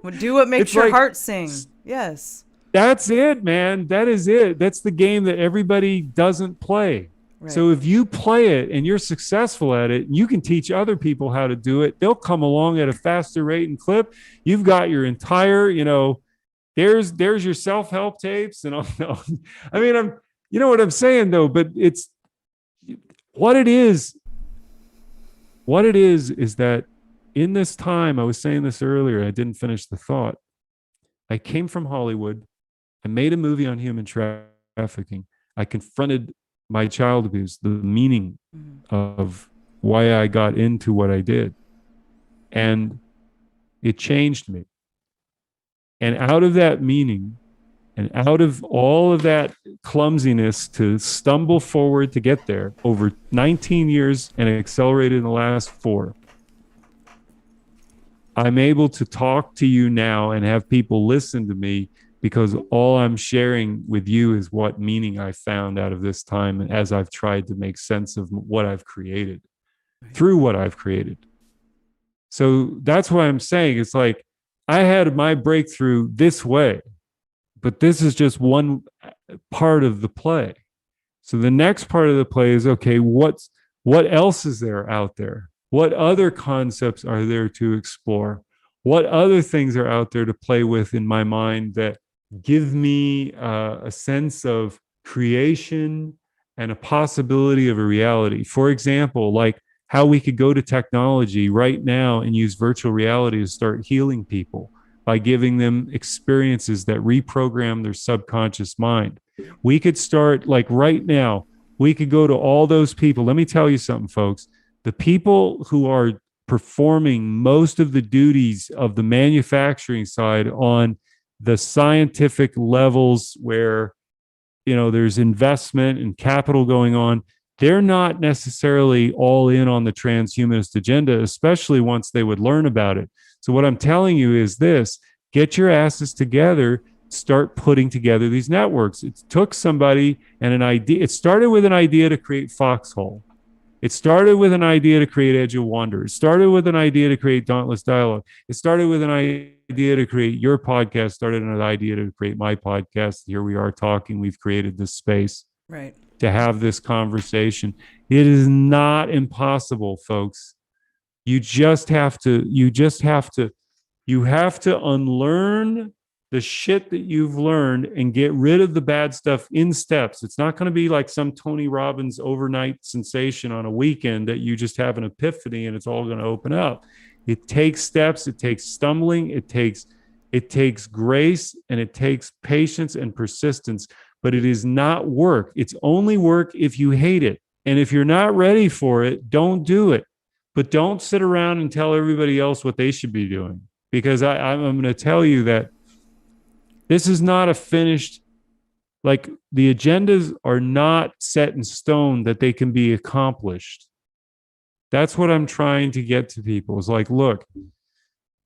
Well, do what makes your heart sing. Yes. That's it, man. That is it. That's the game that everybody doesn't play. Right. So if you play it and you're successful at it, and you can teach other people how to do it, they'll come along at a faster rate and clip. You've got your entire, there's your self-help tapes and all. I mean, you know what I'm saying though, but it's what it is that in this time, I was saying this earlier, I didn't finish the thought. I came from Hollywood. I made a movie on human trafficking. I confronted my child abuse, the meaning of why I got into what I did. And it changed me. And out of that meaning, and out of all of that clumsiness to stumble forward to get there over 19 years and accelerated in the last 4, I'm able to talk to you now and have people listen to me, because all I'm sharing with you is what meaning I found out of this time as I've tried to make sense of what I've created through what I've created. So that's why I'm saying it's like I had my breakthrough this way, but this is just one part of the play. So the next part of the play is, okay, what else is there out there? What other concepts are there to explore? What other things are out there to play with in my mind that give me a sense of creation and a possibility of a reality? For example, like how we could go to technology right now and use virtual reality to start healing people by giving them experiences that reprogram their subconscious mind. We could start like right now, we could go to all those people. Let me tell you something, folks. The people who are performing most of the duties of the manufacturing side on the scientific levels where, you know, there's investment and capital going on, they're not necessarily all in on the transhumanist agenda, especially once they would learn about it. So what I'm telling you is this: get your asses together, start putting together these networks. It took somebody and an idea. It started with an idea to create Foxhole. It started with an idea to create Edge of Wonder. It started with an idea to create Dauntless Dialogue. It started with an idea to create your podcast, started an idea to create my podcast. Here we are talking. We've created this space to have this conversation. It is not impossible, folks. You have to unlearn the shit that you've learned and get rid of the bad stuff in steps. It's not going to be like some Tony Robbins overnight sensation on a weekend that you just have an epiphany and it's all going to open up. It takes steps, it takes stumbling, it takes grace, and it takes patience and persistence, but it is not work. It's only work if you hate it. And if you're not ready for it, don't do it. But don't sit around and tell everybody else what they should be doing, because I'm going to tell you that this is not a finished, like the agendas are not set in stone that they can be accomplished. That's what I'm trying to get to people. It's like, look,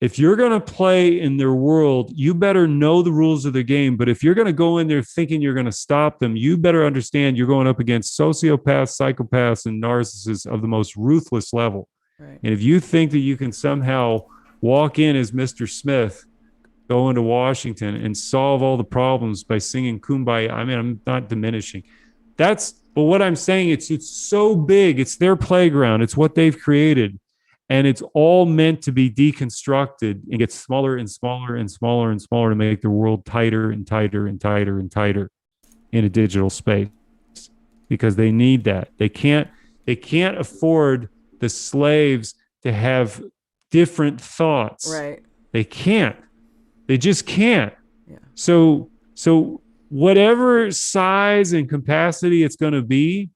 if you're going to play in their world, you better know the rules of the game. But if you're going to go in there thinking you're going to stop them, you better understand you're going up against sociopaths, psychopaths, and narcissists of the most ruthless level. Right. And if you think that you can somehow walk in as Mr. Smith, go into Washington and solve all the problems by singing Kumbaya. I mean, I'm not diminishing. But what I'm saying, it's so big. It's their playground. It's what they've created. And it's all meant to be deconstructed and get smaller and smaller and smaller and smaller to make the world tighter and tighter and tighter and tighter in a digital space, because they need that. They can't afford the slaves to have different thoughts. Right. They can't. They just can't. Yeah. So whatever size and capacity it's going to be,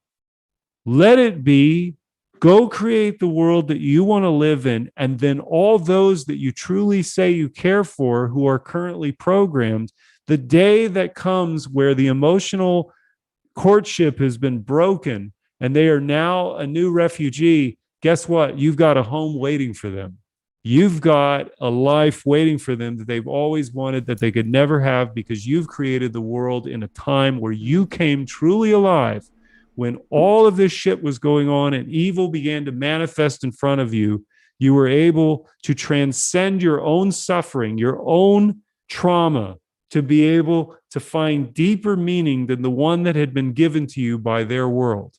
let it be. Go create the world that you want to live in. And then all those that you truly say you care for who are currently programmed, the day that comes where the emotional courtship has been broken and they are now a new refugee, guess what? You've got a home waiting for them. You've got a life waiting for them that they've always wanted, that they could never have, because you've created the world in a time where you came truly alive, when all of this shit was going on and evil began to manifest in front of you. You were able to transcend your own suffering, your own trauma, to be able to find deeper meaning than the one that had been given to you by their world.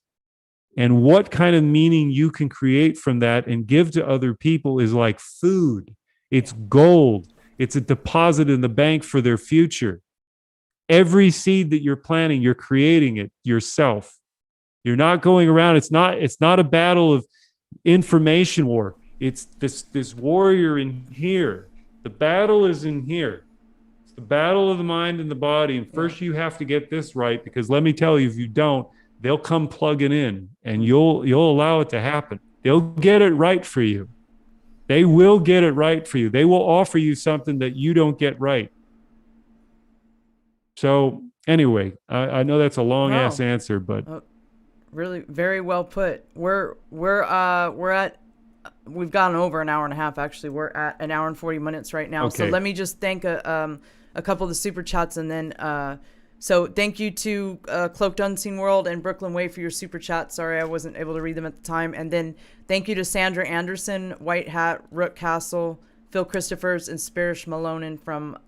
And what kind of meaning you can create from that and give to other people is like food. It's gold. It's a deposit in the bank for their future. Every seed that you're planting, you're creating it yourself. You're not going around. It's not a battle of information war. It's this warrior in here. The battle is in here. It's the battle of the mind and the body. And first you have to get this right, because let me tell you, if you don't, they'll come plugging in and you'll allow it to happen. They'll get it right for you. They will get it right for you. They will offer you something that you don't get right. So anyway, I know that's a long ass answer, but really very well put. We've gone over an hour and a half. Actually, we're at an hour and 40 minutes right now. Okay. So let me just thank a couple of the super chats, and then so thank you to Cloaked Unseen World and Brooklyn Way for your super chat. Sorry I wasn't able to read them at the time. And then thank you to Sandra Anderson, White Hat, Rook Castle, Phil Christophers, and Sparish Malonen from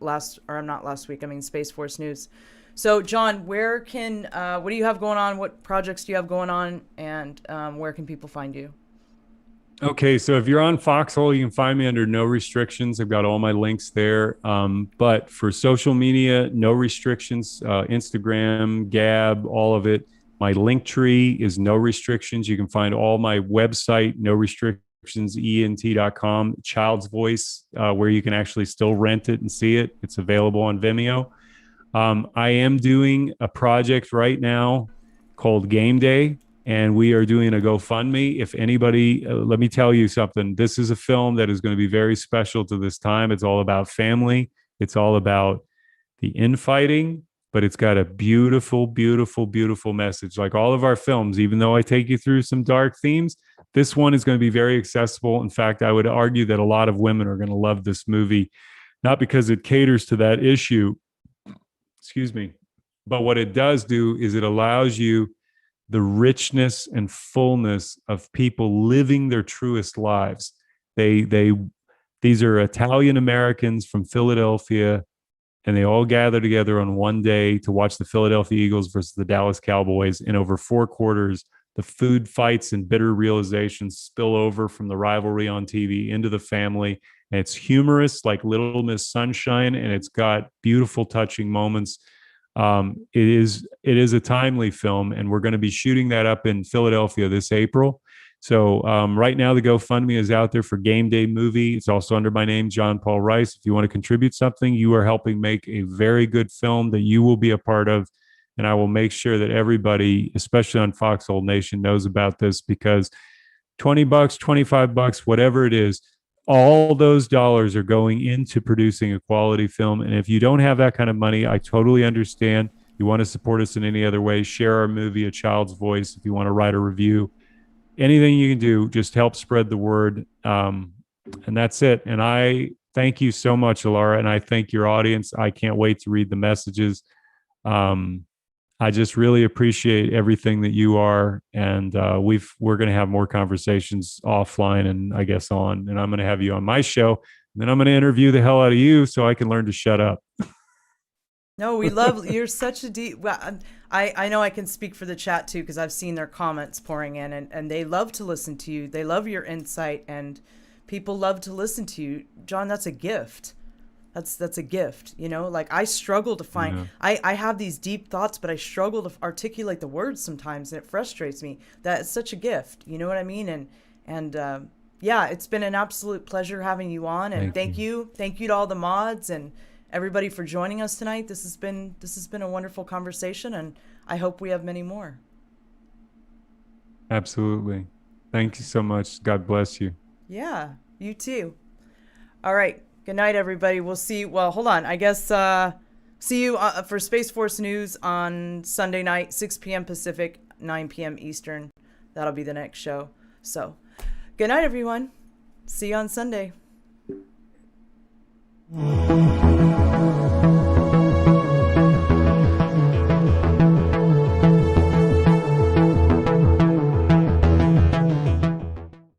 Space Force News. So John, what do you have going on? What projects do you have going on? And where can people find you? Okay, so if you're on Foxhole, you can find me under No Restrictions. I've got all my links there. But for social media, no restrictions, Instagram, Gab, all of it. My link tree is No Restrictions. You can find all my website, No Restrictions ent.com, Child's Voice, where you can actually still rent it and see it. It's available on Vimeo. I am doing a project right now called Game Day, and we are doing a GoFundMe. If anybody, let me tell you something. This is a film that is going to be very special to this time. It's all about family. It's all about the infighting, but it's got a beautiful, beautiful, beautiful message. Like all of our films, even though I take you through some dark themes, this one is going to be very accessible. In fact, I would argue that a lot of women are going to love this movie, not because it caters to that issue, excuse me, but what it does do is it allows you the richness and fullness of people living their truest lives. These are Italian Americans from Philadelphia, and they all gather together on one day to watch the Philadelphia Eagles versus the Dallas Cowboys. And over 4 quarters, the food fights and bitter realizations spill over from the rivalry on TV into the family. And it's humorous like Little Miss Sunshine, and it's got beautiful, touching moments. It is a timely film, and we're going to be shooting that up in Philadelphia this April. So right now, the GoFundMe is out there for Game Day Movie. It's also under my name, John Paul Rice. If you want to contribute something, you are helping make a very good film that you will be a part of. And I will make sure that everybody, especially on Foxhole Nation, knows about this, because $20, $25, whatever it is, all those dollars are going into producing a quality film. And if you don't have that kind of money, I totally understand. You want to support us in any other way, share our movie, A Child's Voice. If you want to write a review, anything you can do, just help spread the word. And that's it. And I thank you so much, Alara, and I thank your audience. I can't wait to read the messages. I just really appreciate everything that you are. And we're going to have more conversations offline and I guess on, and I'm going to have you on my show. And then I'm going to interview the hell out of you so I can learn to shut up. No, we love, you're such a deep, well, I know I can speak for the chat too, because I've seen their comments pouring in, and they love to listen to you. They love your insight, and people love to listen to you. John, that's a gift. That's a gift, you know. Like I struggle to find, yeah. I have these deep thoughts, but I struggle to articulate the words sometimes, and it frustrates me. That it's such a gift, you know what I mean? And yeah, it's been an absolute pleasure having you on, and thank you to all the mods and everybody for joining us tonight. This has been a wonderful conversation, and I hope we have many more. Absolutely. Thank you so much. God bless you. Yeah, you too. All right. Good night, everybody. We'll see. Well, hold on. I guess see you for Space Force News on Sunday night, 6 p.m. Pacific, 9 p.m. Eastern. That'll be the next show. So good night, everyone. See you on Sunday.